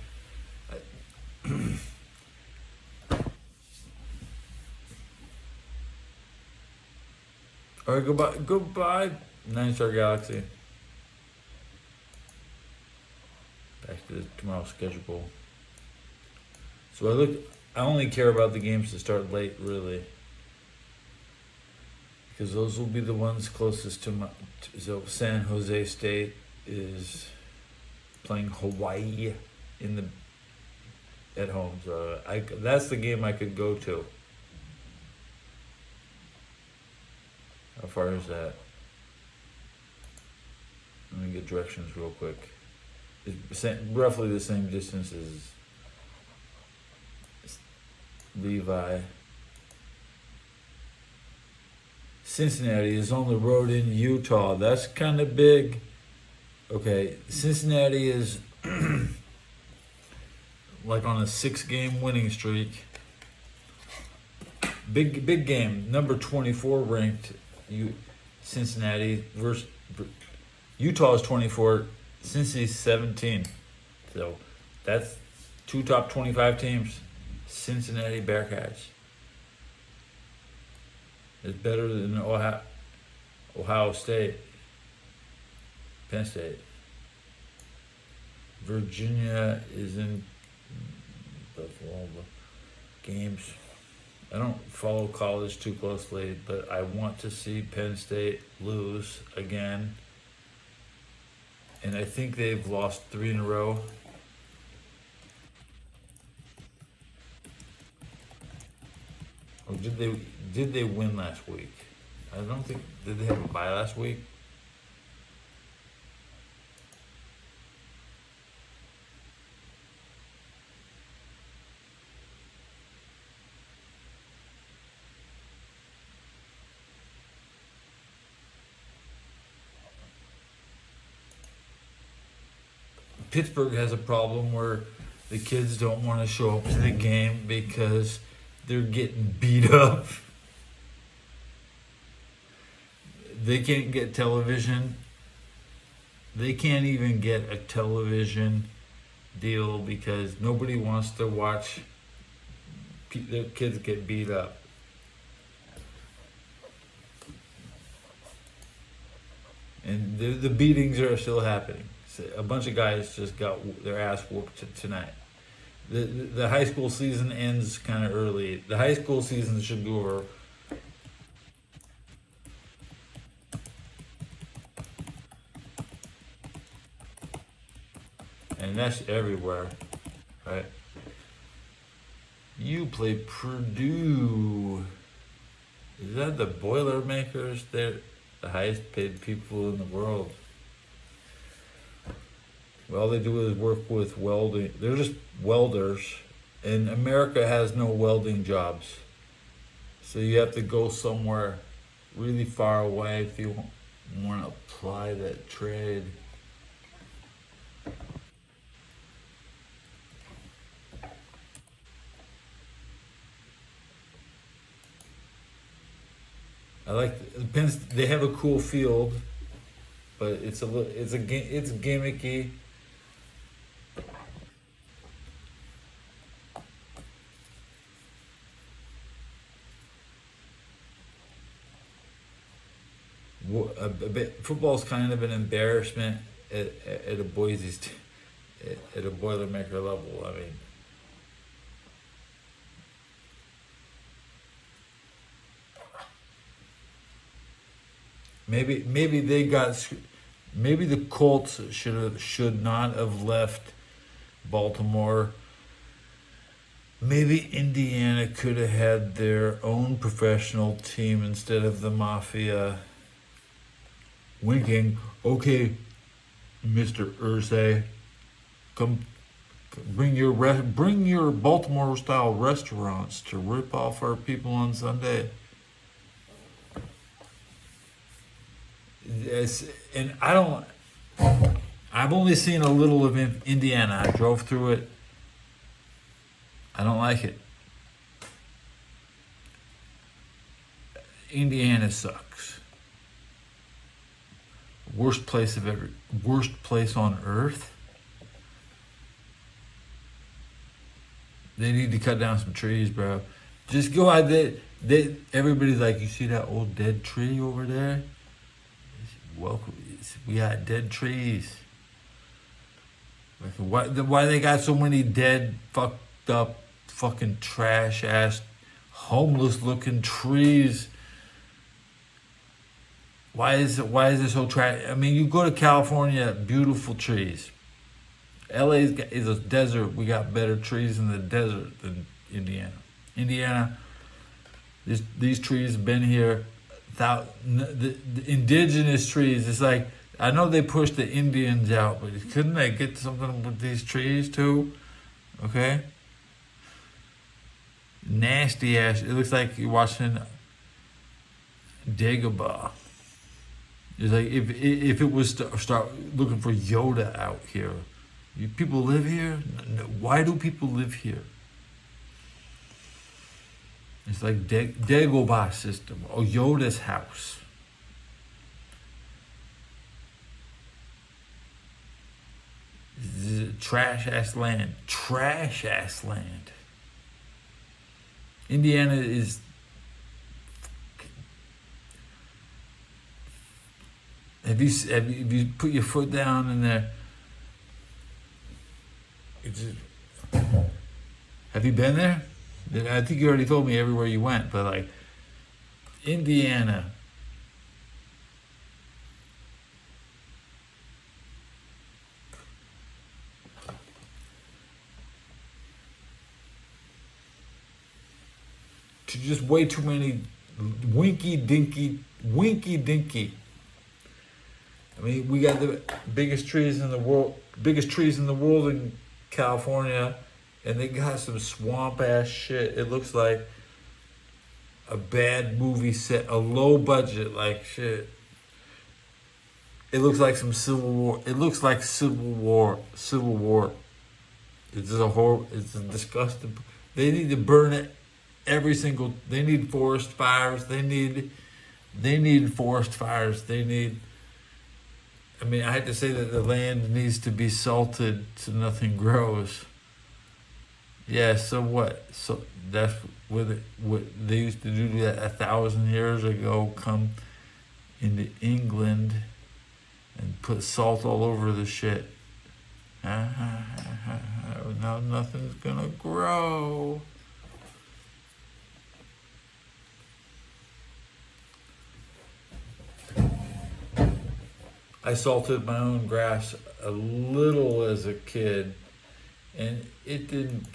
All right, goodbye, 9-Star Galaxy. Back to tomorrow's schedule. So I only care about the games that start late, really. Because those will be the ones closest to so San Jose State is playing Hawaii in the at home. So that's the game I could go to. How far is that? Let me get directions real quick. It's roughly the same distance as Levi. Cincinnati is on the road in Utah. That's kind of big. Okay, Cincinnati is like on a 6-game winning streak. Big game. Number 24 ranked. Cincinnati versus Utah is 24. Cincinnati's 17. So that's 2 top 25 teams. Cincinnati Bearcats. It's better than Ohio State, Penn State. Virginia is in Buffalo games. I don't follow college too closely, but I want to see Penn State lose again. And I think they've lost 3 in a row. Or did they win last week? I don't think, did they have a bye last week? Pittsburgh has a problem where the kids don't want to show up to the game because they're getting beat up. They can't get television. They can't even get a television deal because nobody wants to watch their kids get beat up. And the beatings are still happening. So a bunch of guys just got their ass whooped tonight. The high school season ends kind of early. The high school season should be over. And that's everywhere, right? You play Purdue. Is that the Boilermakers? They're the highest paid people in the world. All they do is work with welding. They're just welders. And America has no welding jobs. So you have to go somewhere really far away if you want to apply that trade. I like the Pens. They have a cool field, but it's gimmicky. Football's kind of an embarrassment at a Boise at a Boilermaker level. I mean, maybe the Colts should not have left Baltimore. Maybe Indiana could have had their own professional team instead of the Mafia. Winking, okay, Mr. Irsay, come bring your Baltimore style restaurants to rip off our people on Sunday. Yes, and I've only seen a little of Indiana. I drove through it. I don't like it. Indiana sucks. Worst place on earth. They need to cut down some trees, bro. Just go out there. Everybody's like, you see that old dead tree over there? Welcome. We got dead trees. Why they got so many dead, fucked up, fucking trash ass, homeless looking trees? Why is it so trash? I mean, you go to California, beautiful trees. is a desert. We got better trees in the desert than Indiana. Indiana, these trees have been here. The indigenous trees, it's like, I know they pushed the Indians out, but couldn't they get something with these trees too? Okay? Nasty ass. It looks like you're watching Dagobah. It's like if it was to start looking for Yoda out here. People live here? No. Why do people live here? It's like Dagobah system, or Yoda's house. Trash ass land. Trash ass land. Indiana is have you put your foot down in there? Have you been there? I think you already told me everywhere you went, but like Indiana. Just way too many winky dinky. I mean, we got the biggest trees in the world in California, and they got some swamp ass shit. It looks like a bad movie set, a low budget like shit. It looks like some Civil War. It looks like Civil War. It's a disgusting. They need to burn it. They need forest fires. They need forest fires. I mean, I had to say that the land needs to be salted so nothing grows. Yeah, so what? So that's what they used to do that 1,000 years ago. Come into England and put salt all over the shit. Now nothing's gonna grow. I salted my own grass a little as a kid, and it didn't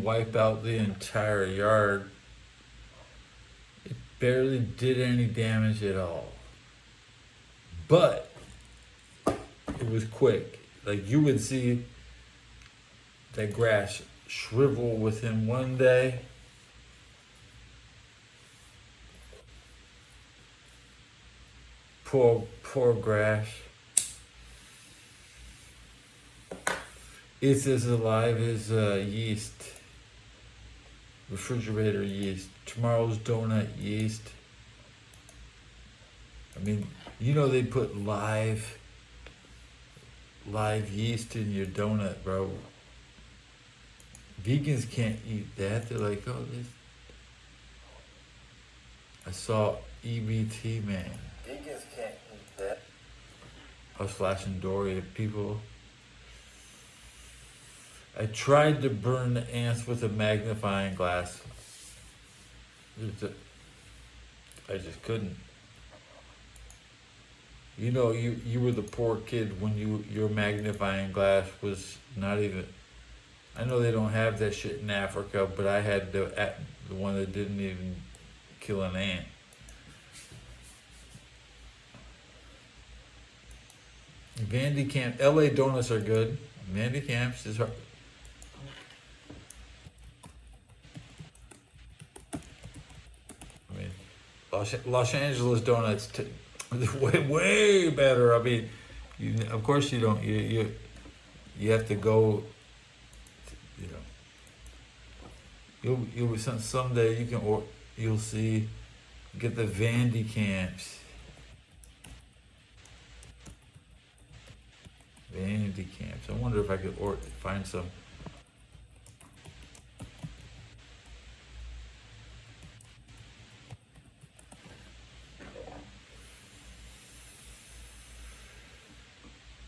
wipe out the entire yard. It barely did any damage at all. But it was quick. Like, you would see that grass shrivel within one day. Poor grass. It's as alive as yeast. Refrigerator yeast. Tomorrow's donut yeast. I mean, you know they put live yeast in your donut, bro. Vegans can't eat that. They're like, oh, this. I saw EBT, man. Vegans can't eat that. I was flashing Dory at people. I tried to burn the ants with a magnifying glass. I just couldn't. You know, you were the poor kid when your magnifying glass was not even. I know they don't have that shit in Africa, but I had the one that didn't even kill an ant. Vandy Camp, LA donuts are good. Vandy Camps is hard. I mean, Los Angeles donuts way better. I mean, of course you don't. You have to go. You know, you'll someday you'll see, get the Vandy Camps. Vandy Camps. I wonder if I could find some.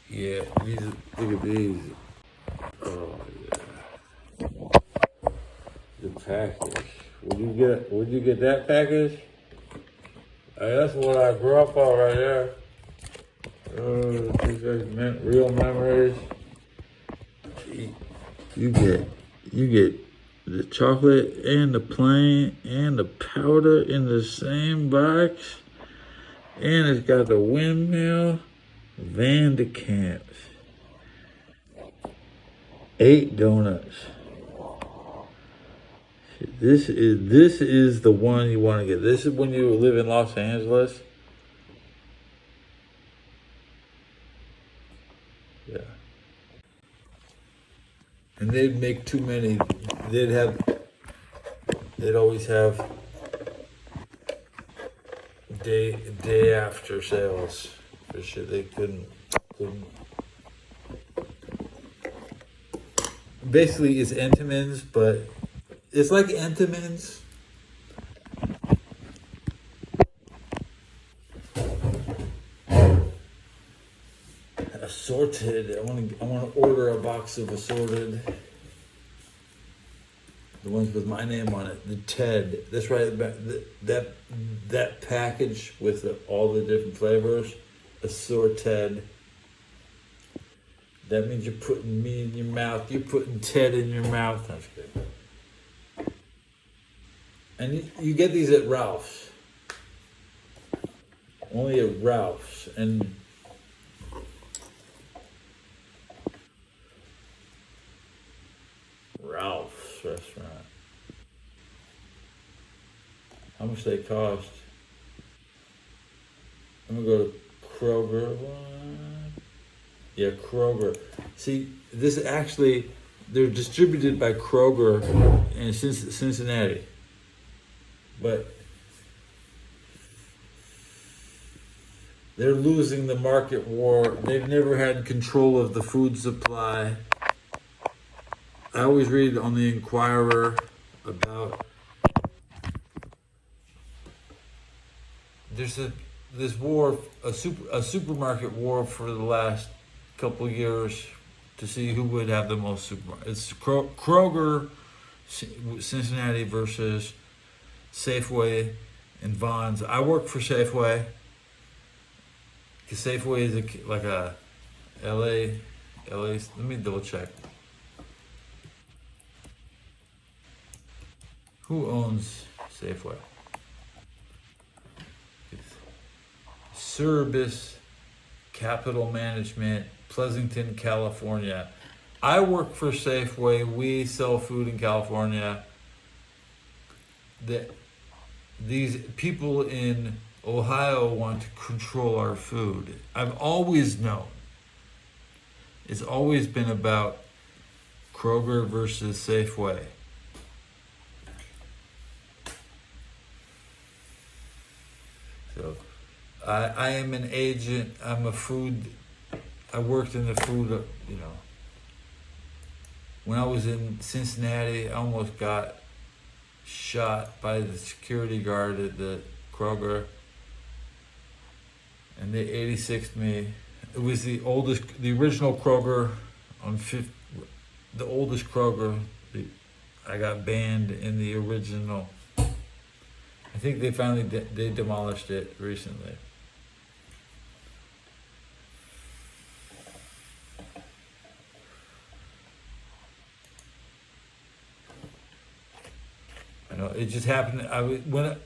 Yeah, look at these. Oh yeah. The package. Would you get that package? That's what I grew up on right there. Oh, these are real memories. You get the chocolate and the plain and the powder in the same box. And it's got the windmill, Van de Kamps. 8 donuts. This is the one you want to get. This is when you live in Los Angeles. Yeah. And they'd make too many. They'd always have day after sales for sure. They couldn't. Basically, it's Entenmann's, but it's like Entenmann's. Assorted. I want to order a box of assorted. The ones with my name on it. The Ted. That's right. That package with all the different flavors. Assorted. That means you're putting me in your mouth. You're putting Ted in your mouth. That's good. And you get these at Ralph's. Only at Ralph's. And Ralph's restaurant. How much they cost? I'm gonna go to Kroger. Yeah, Kroger. See, this actually, they're distributed by Kroger in Cincinnati. But they're losing the market war. They've never had control of the food supply. I always read on the Inquirer about there's this war, a supermarket war for the last couple years to see who would have the most supermarkets. It's Kroger, Cincinnati versus Safeway and Vons. I work for Safeway because Safeway is like a LA. Let me double check. Who owns Safeway? Service Capital Management, Pleasanton, California. I work for Safeway. We sell food in California. These people in Ohio want to control our food. I've always known. It's always been about Kroger versus Safeway. So I am an agent. I worked in the food, when I was in Cincinnati, I almost got shot by the security guard at the Kroger. And they 86'd me. It was the original Kroger on Fifth, the oldest Kroger. I got banned in the original. I think they finally they demolished it recently. I know it just happened. When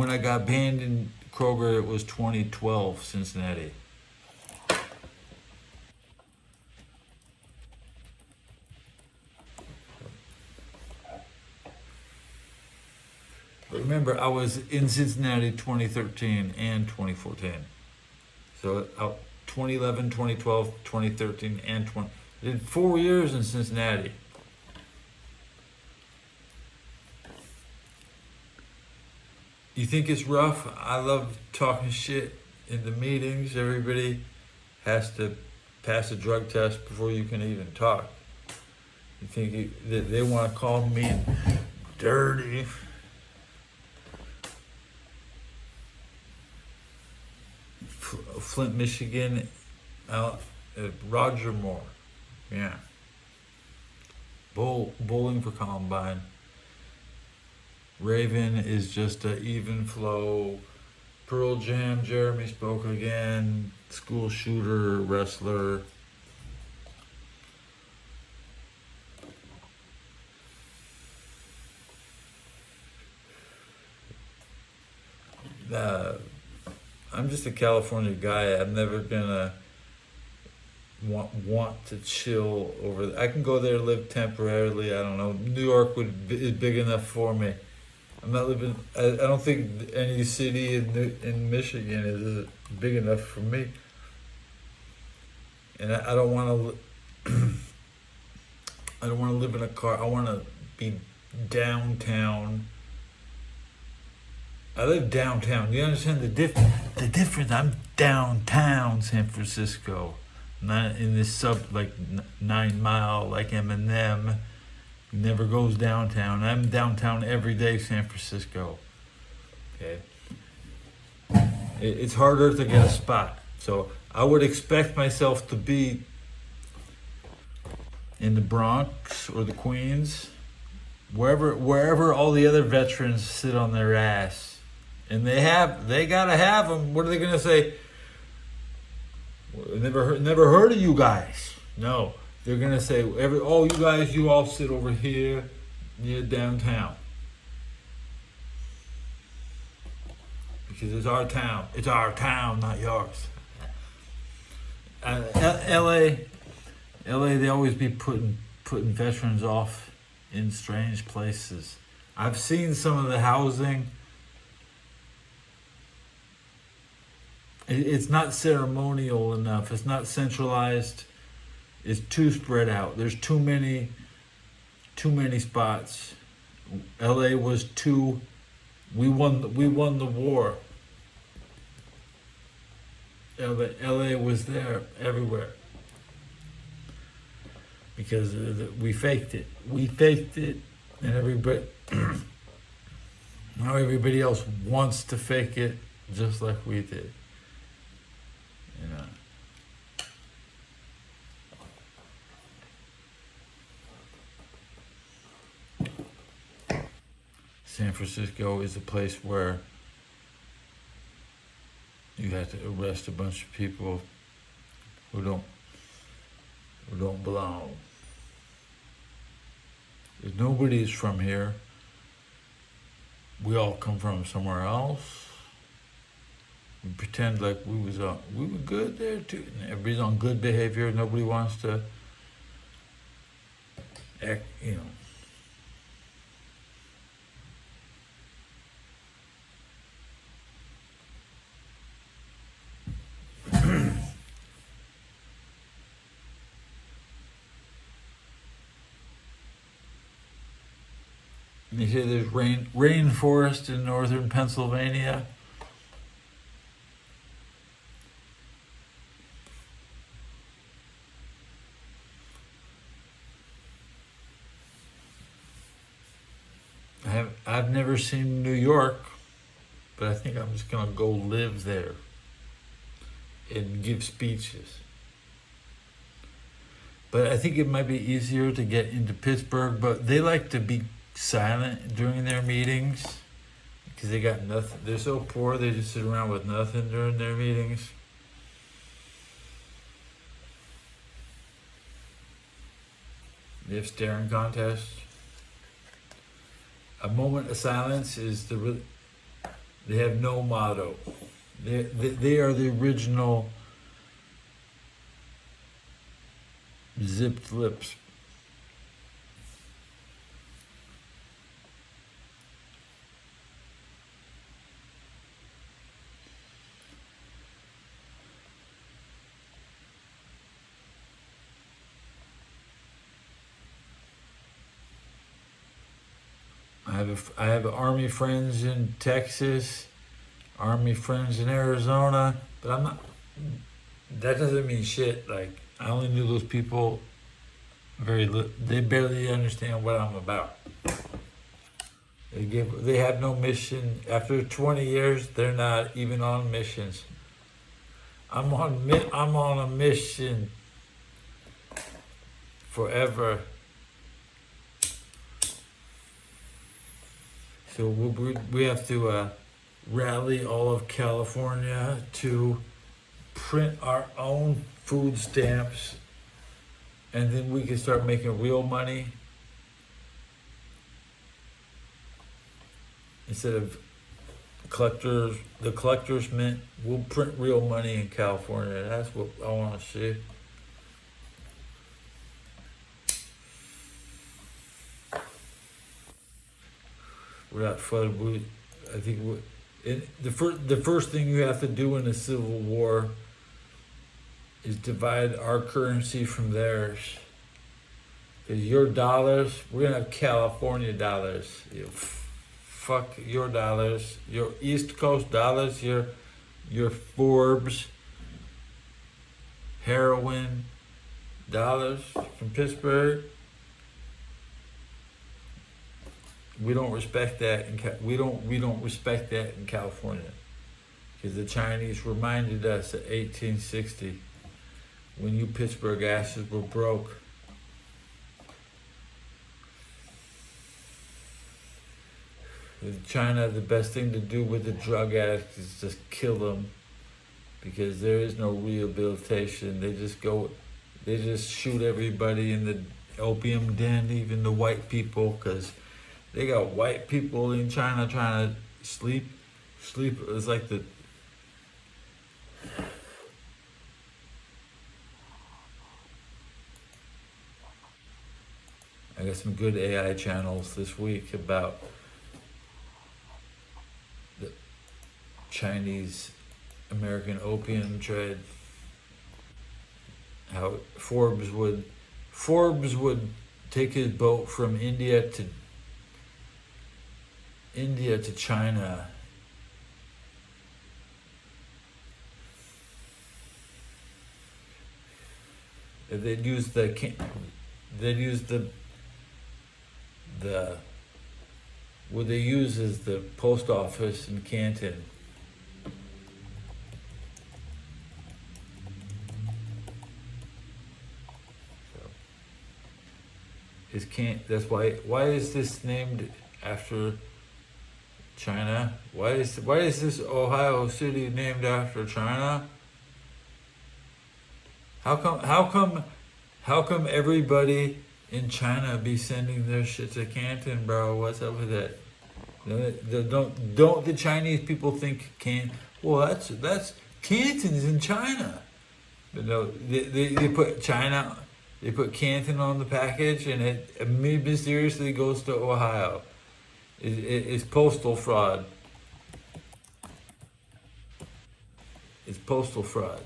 I got banned in Kroger, it was 2012, Cincinnati. But remember, I was in Cincinnati 2013 and 2014. So 2011, 2012, 2013, and 20. I did 4 years in Cincinnati. You think it's rough? I love talking shit in the meetings. Everybody has to pass a drug test before you can even talk. You think that they want to call me dirty? Flint, Michigan, Roger Moore. Yeah. Bowling for Columbine. Raven is just an even flow Pearl Jam, Jeremy spoke again. School shooter, wrestler. I'm just a California guy. I'm never gonna want to chill over there. I can go there, live temporarily. I don't know. New York is big enough for me. I'm not living. I don't think any city in Michigan is big enough for me. And I don't want to. I don't want to live in a car. I want to be downtown. I live downtown. You understand the difference? I'm downtown San Francisco, not in this 9 mile like Eminem. Never goes downtown. I'm downtown every day, San Francisco. Okay. It's harder to get a spot, so I would expect myself to be in the Bronx or the Queens, wherever all the other veterans sit on their ass. And they gotta have them. What are they gonna say? Never heard of you guys. No, they're gonna say you guys, you all sit over here near downtown because it's our town. It's our town, not yours. LA, they always be putting veterans off in strange places. I've seen some of the housing. It's not ceremonial enough. It's not centralized. It's too spread out. There's too many spots. LA was too. We won the war. LA was there everywhere because we faked it. We faked it, and everybody now everybody else wants to fake it just like we did. You know. San Francisco is a place where you have to arrest a bunch of people who don't belong. If nobody's from here, we all come from somewhere else. We pretend like we were good there too. And everybody's on good behavior. Nobody wants to act, you know. You say there's rainforest in northern Pennsylvania. I've never seen New York, but I think I'm just gonna go live there and give speeches. But I think it might be easier to get into Pittsburgh, but they like to be silent during their meetings because they got nothing. They're so poor, they just sit around with nothing during their meetings. They have staring contests. A moment of silence is they have no motto. They are the original zipped lips. I have Army friends in Texas, Army friends in Arizona, but I'm not. That doesn't mean shit. Like I only knew those people they barely understand what I'm about. They have no mission. After 20 years, they're not even on missions. I'm on a mission forever. So we have to rally all of California to print our own food stamps, and then we can start making real money instead of the collectors mint. We'll print real money in California. That's what I want to see. We're not flooded. I think the first thing you have to do in a civil war is divide our currency from theirs. Because your dollars, we're gonna have California dollars. Fuck your dollars, your East Coast dollars, your Forbes heroin dollars from Pittsburgh. We don't respect that we don't respect that in California, because the Chinese reminded us of 1860 when you Pittsburgh asses were broke. In China, the best thing to do with the drug addicts is just kill them, because there is no rehabilitation. They just shoot everybody in the opium den, even the white people, because they got white people in China trying to sleep. It's like I got some good AI channels this week about the Chinese American opium trade. How Forbes would take his boat from India to China. They'd use what they use is the post office in Canton. That's why is this named after China? Why is this Ohio City named after China? How come everybody in China be sending their shit to Canton, bro? What's up with that? Don't the Chinese people think that's Canton's in China? But no, they put China. They put Canton on the package, and it mysteriously goes to Ohio. It's postal fraud. It's postal fraud.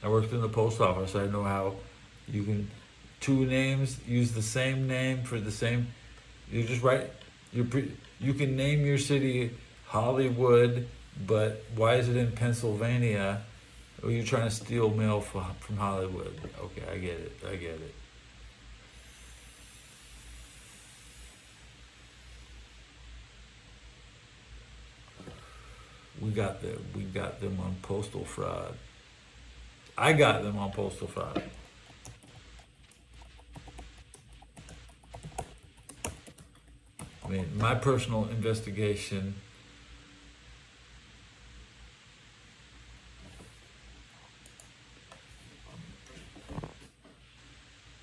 I worked in the post office. I know how you can two names use the same name for the same. You just write. You can name your city Hollywood, but why is it in Pennsylvania? Or you're trying to steal mail from Hollywood. Okay, I get it. We got them on postal fraud. I got them on postal fraud. I mean, my personal investigation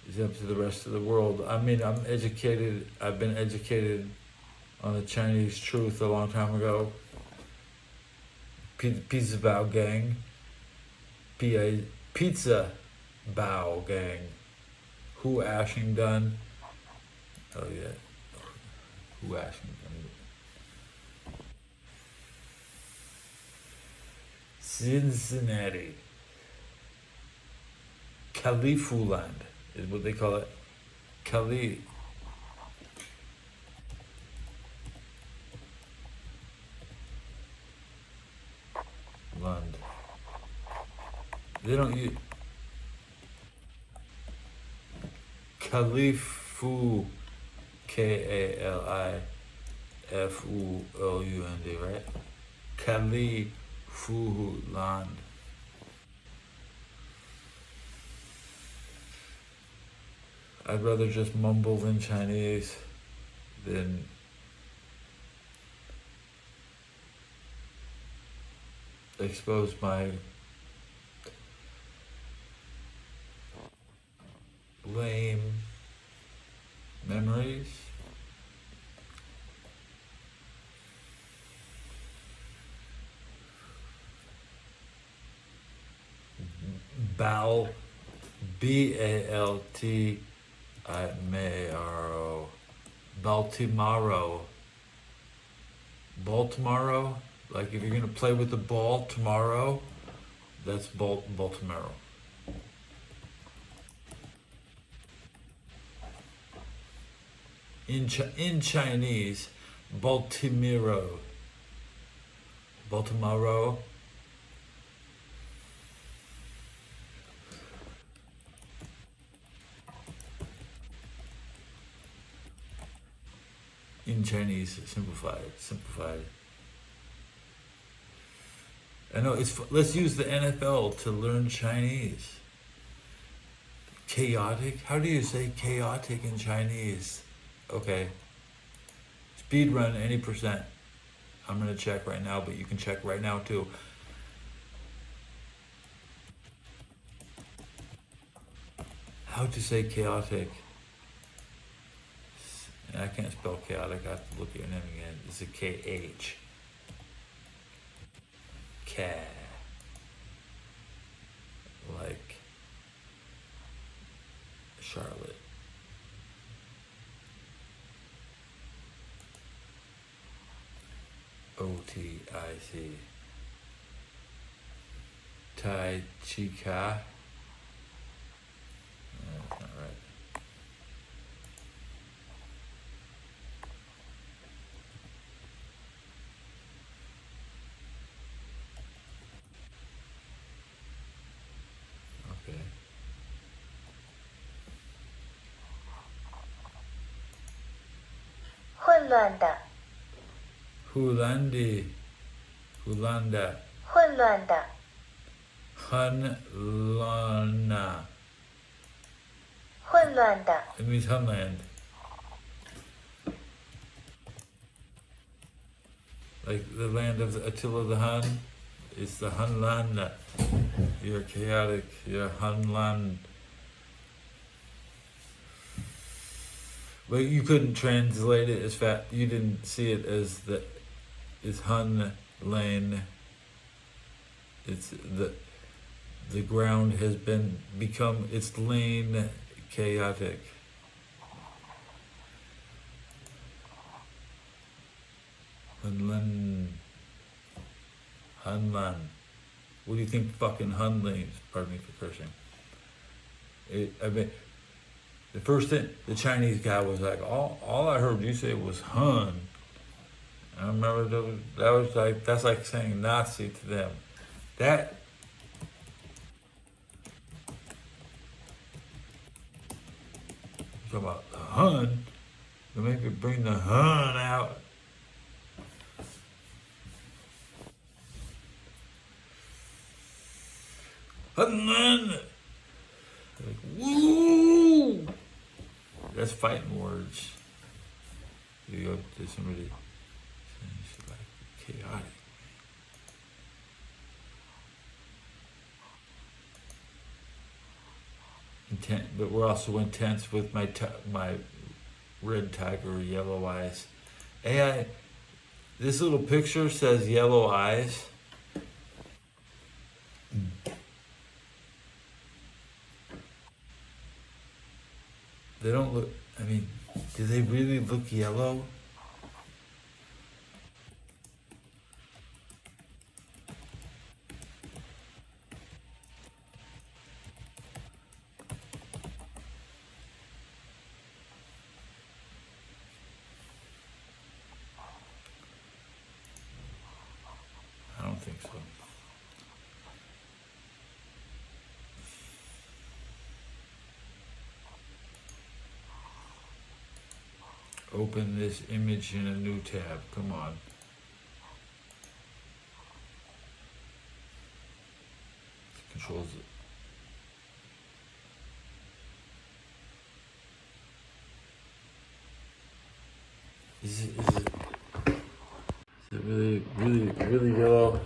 is up to the rest of the world. I mean, I'm educated. I've been educated on the Chinese truth a long time ago. Pizza Bao Gang. Pizza Bao Gang. Hu Ashington. Oh yeah. Hu Ashington. Cincinnati. Califuland is what they call it. Cali. Lund. They don't use Kalifu, Kalifulund, right? Kalifuland. I'd rather just mumble in Chinese than expose my lame memories. B-A-L-T-I-M-A-R-O. Baltimore. Like if you're gonna play with the ball tomorrow, that's Baltimore. In Chinese, Baltimero. In Chinese, simplified. I know let's use the NFL to learn Chinese. Chaotic? How do you say chaotic in Chinese? Okay. Speed run any percent. I'm gonna check right now, but you can check right now too. How to say chaotic? I can't spell chaotic. I have to look at your name again. It's a K-H. Like Charlotte. O-T-I-C. Tai Chi Ka. That's not right. Okay. Hulanda. It means Hunland. Like the land of Attila the Hun. It's the Hunland. You're chaotic. You're Hunland. But you couldn't translate it as fast. You didn't see it as Hun Lane. It's the ground has become its lane chaotic. Hunlan. What do you think fucking Hun Lane's? Pardon me for cursing. The first thing, the Chinese guy was like, all I heard you say was Hun. I remember that was like, that's like saying Nazi to them. That, talking about the Hun, to make me bring the Hun out. Hun! Like, woo! That's fighting words. You go to somebody saying she's like chaotic. But we're also intense with my red tiger, yellow eyes. AI, this little picture says yellow eyes. They don't look, I mean, do they really look yellow? I don't think so. Open this image in a new tab. Come on. Controls it. Is it really yellow?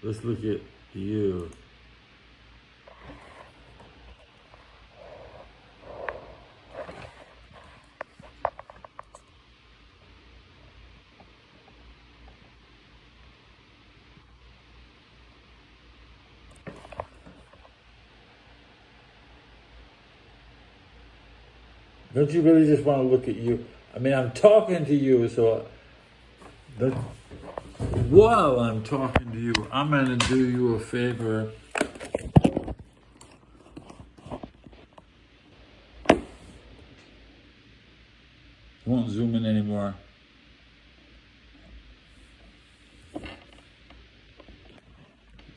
Let's look at you. Don't you really just want to look at you? I mean, I'm talking to you, so while I'm talking to you, I'm going to do you a favor. Won't zoom in anymore.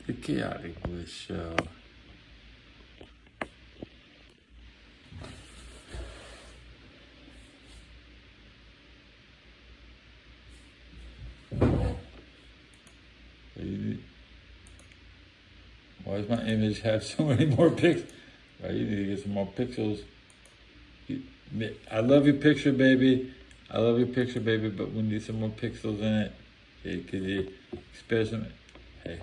The Chaotic Bliss Show. Why does my image have so many more pixels? Right, you need to get some more pixels. I love your picture, baby. I love your picture, baby, but we need some more pixels in it. Okay, could you spare some? Hey,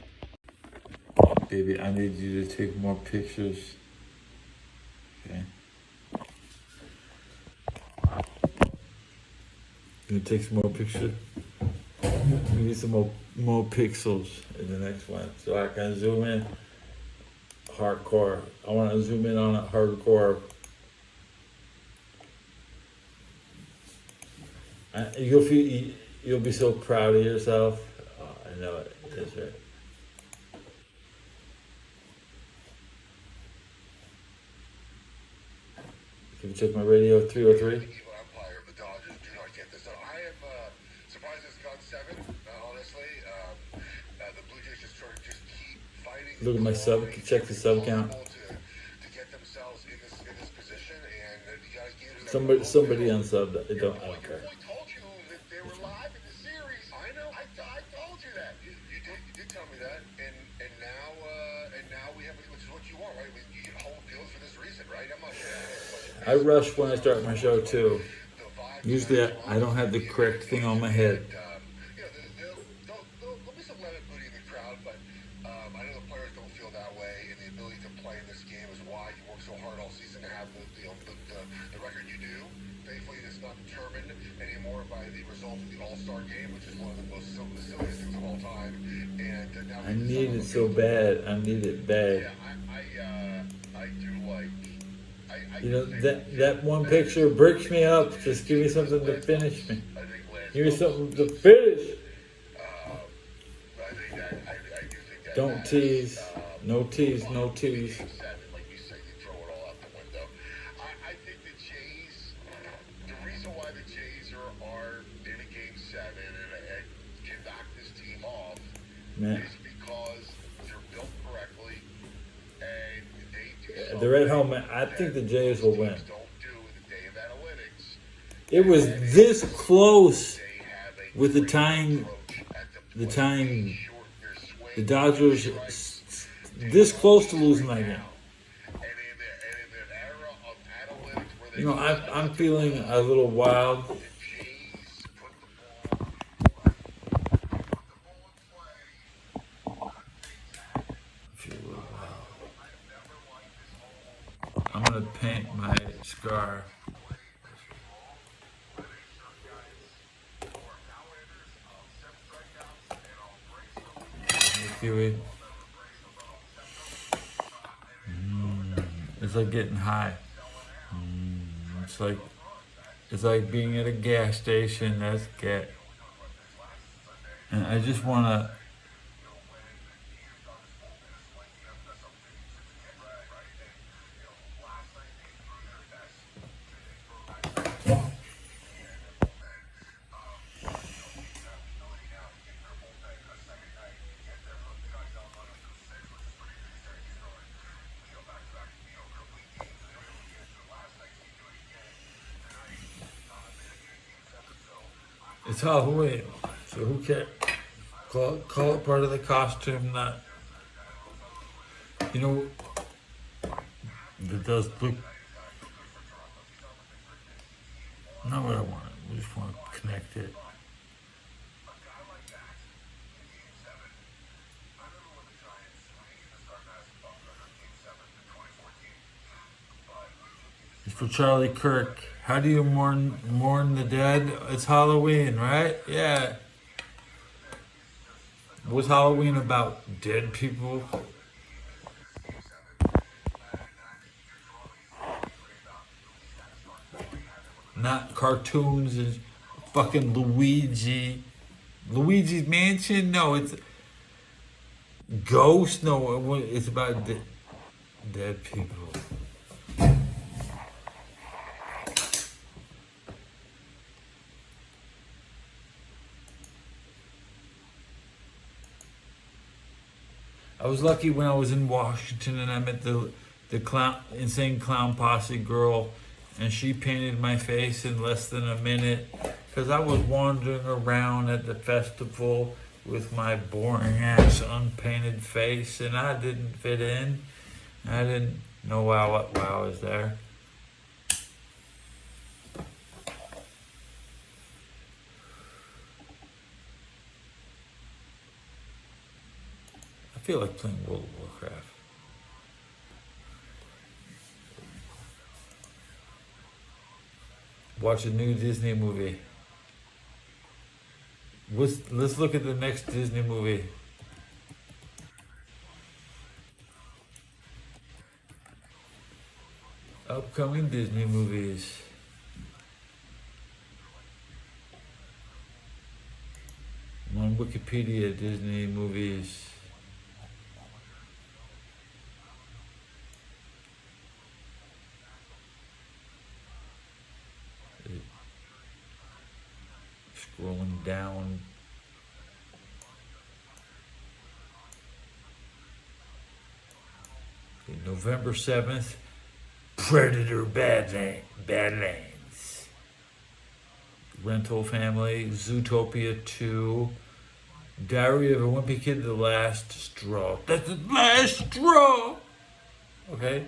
baby, I need you to take more pictures. Okay. Gonna take some more pictures. We need some more pixels in the next one, so I can zoom in. Hardcore. I want to zoom in on it hardcore. You'll be so proud of yourself. Oh, I know it is, right? Can you check my radio 303? Empire of the Dodgers do not get this done. I am surprised it's gone 7, honestly. The Blue Jays just sort of just keep fighting. Look at my sub. Check the sub count. To get themselves in this position, and you guys give Somebody unsubbed. I don't care. I told you that they were live in the series. I know. I told you that. You did tell me that, and now we have, which is what you want, right? You get home field for this reason, right? I'm not sure. I rush when I start my show too. Usually I don't have the correct thing on my head. There'll be some lemon booty in the crowd, but I know the players don't feel that way, and the ability to play in this game is why you work so hard all season to have the record you do. Thankfully, it's not determined anymore by the result of the All-Star game, which is one of the most silliest things of all time. And now I need it so bad. I need it bad. Yeah, I do like. You know, that one picture breaks me up. Just give me something to finish me. Give me something to finish. Don't tease. No tease, no tease. Like you said, you throw it all out the window. I think the Jays, the reason why the Jays are in a game 7 and can knock this team off is because they're built correctly and they do. They're at home. I think the Jays will win. Don't do the day of analytics. It was this close with the time. The Dodgers this close to losing that game. You know, I'm feeling a little wild. I'm gonna paint my scar. Kiwi. It's like getting high. It's like being at a gas station. That's get. And I just wanna. It's Halloween, so who cares? Call it part of the costume. Not, you know, it does look not what I want. We just want to connect it. for Charlie Kirk. How do you mourn the dead? It's Halloween, right? Yeah. What's Halloween about? Dead people? Not cartoons and fucking Luigi. Luigi's Mansion? No, it's Ghost? No, it's about dead people. I was lucky when I was in Washington and I met the insane clown posse girl, and she painted my face in less than a minute because I was wandering around at the festival with my boring ass unpainted face, and I didn't fit in. I didn't know why I was there. I feel like playing World of Warcraft. Watch a new Disney movie. Let's look at the next Disney movie. Upcoming Disney movies. I'm on Wikipedia, Disney movies. Scrolling down. Okay, November 7th, Predator Badlands. Rental Family, Zootopia 2, Diary of a Wimpy Kid, The Last Straw. That's the last straw! Okay.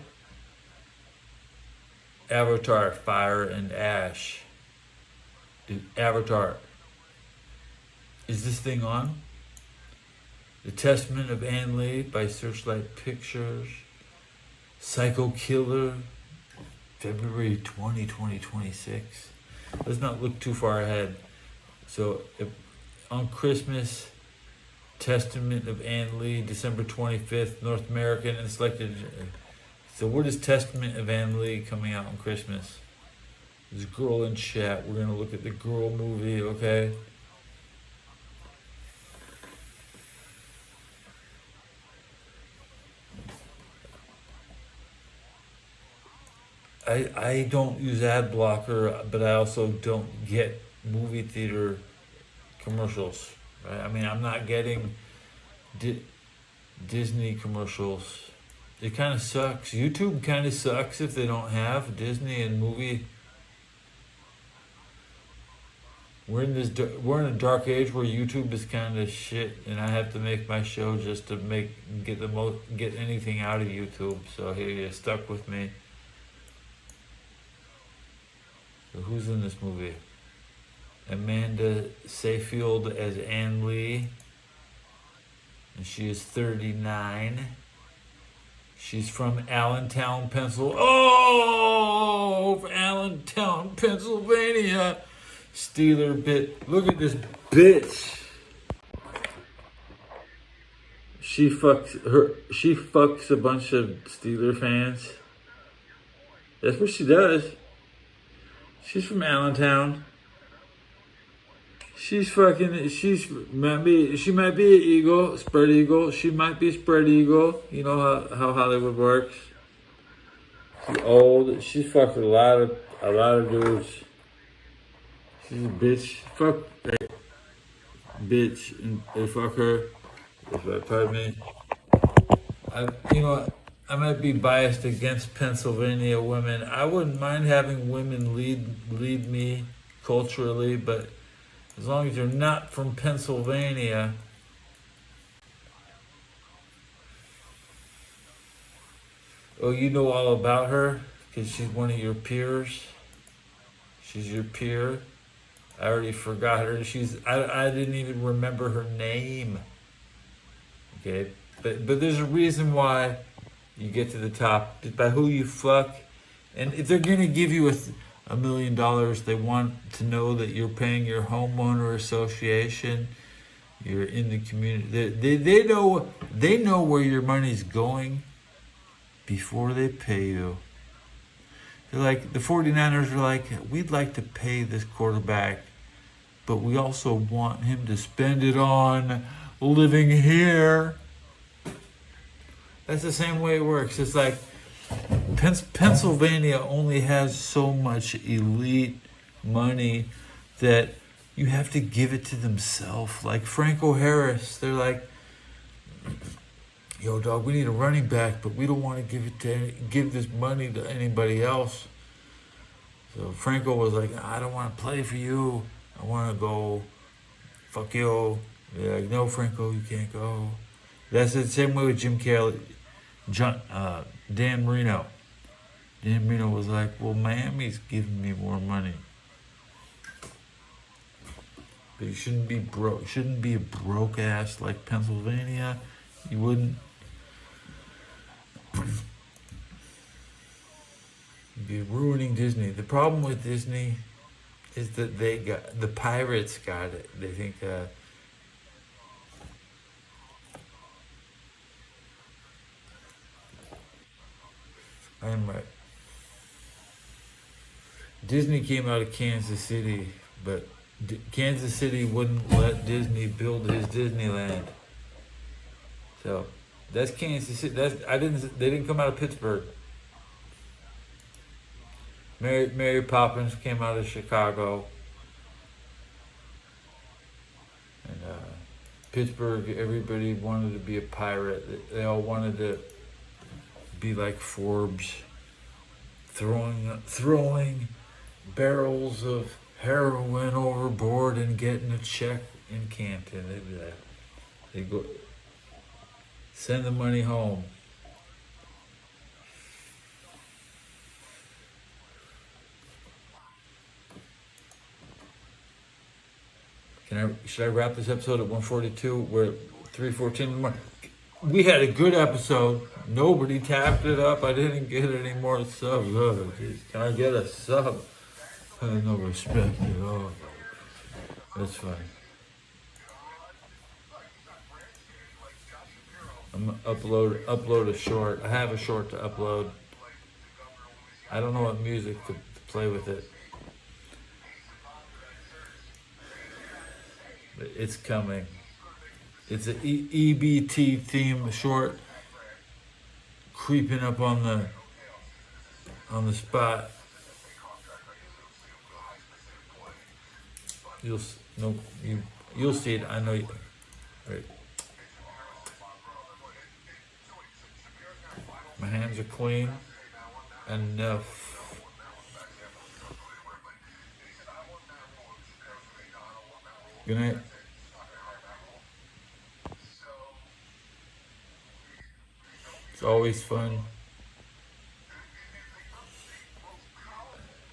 Avatar, Fire and Ash. Avatar. Is this thing on? The Testament of Anne Lee by Searchlight Pictures. Psycho Killer, February 20, 2026. Let's not look too far ahead. So, on Christmas, Testament of Anne Lee, December 25th, North American and selected. So, what is Testament of Anne Lee coming out on Christmas? There's a girl in chat. We're going to look at the girl movie, okay? I don't use ad blocker, but I also don't get movie theater commercials. Right? I mean, I'm not getting Disney commercials. It kind of sucks. YouTube kind of sucks if they don't have Disney and movie. We're in a dark age where YouTube is kind of shit, and I have to make my show just to get anything out of YouTube. So here you're stuck with me. So who's in this movie? Amanda Seyfield as Anne Lee, and she is 39. She's from Allentown, Pennsylvania. Oh, Allentown, Pennsylvania. Steeler bit. Look at this bitch. She fucks a bunch of Steeler fans. That's what she does. She's from Allentown. She might be an eagle, spread eagle. She might be spread eagle. You know how Hollywood works. She's old. She's fucked a lot of dudes. She's a bitch. Fuck that bitch and they fuck her. Pardon me. I might be biased against Pennsylvania women. I wouldn't mind having women lead me culturally, but as long as you're not from Pennsylvania. Oh, you know all about her because she's one of your peers. She's your peer. I already forgot her. I didn't even remember her name. Okay, but there's a reason why you get to the top. By who you fuck And if they're going to give you $1 million, they want to know that you're paying your homeowner association. You're in the community. They know where your money's going before they pay you. They're like, the 49ers are like, we'd like to pay this quarterback, but we also want him to spend it on living here. That's the same way it works. It's like Pennsylvania only has so much elite money that you have to give it to themselves. Like Franco Harris, they're like, yo, dog, we need a running back, but we don't want to give this money to anybody else. So Franco was like, I don't want to play for you. I want to go. Fuck you. They're like, no, Franco, you can't go. That's the same way with Jim Kelly, Dan Marino. Dan Marino was like, well, Miami's giving me more money. But you shouldn't be broke. Shouldn't be a broke ass like Pennsylvania. You wouldn't be ruining Disney. The problem with Disney is that the pirates got it. They think I'm right. Disney came out of Kansas City, but Kansas City wouldn't let Disney build his Disneyland. So that's Kansas City. They didn't come out of Pittsburgh. Mary Poppins came out of Chicago. And Pittsburgh, everybody wanted to be a pirate. They all wanted to be like Forbes, throwing barrels of heroin overboard and getting a check in Canton. They'd go send the money home. Should I wrap this episode at 142? We're at 314 more. We had a good episode. Nobody tapped it up. I didn't get any more subs. Oh, geez. Can I get a sub? No respect at all. That's fine. I'm gonna upload a short. I have a short to upload. I don't know what music to play with it. But it's coming. It's an EBT theme short, creeping up on the spot. You'll see it. I know you. Right. My hands are clean. Enough. Good night. It's always fun.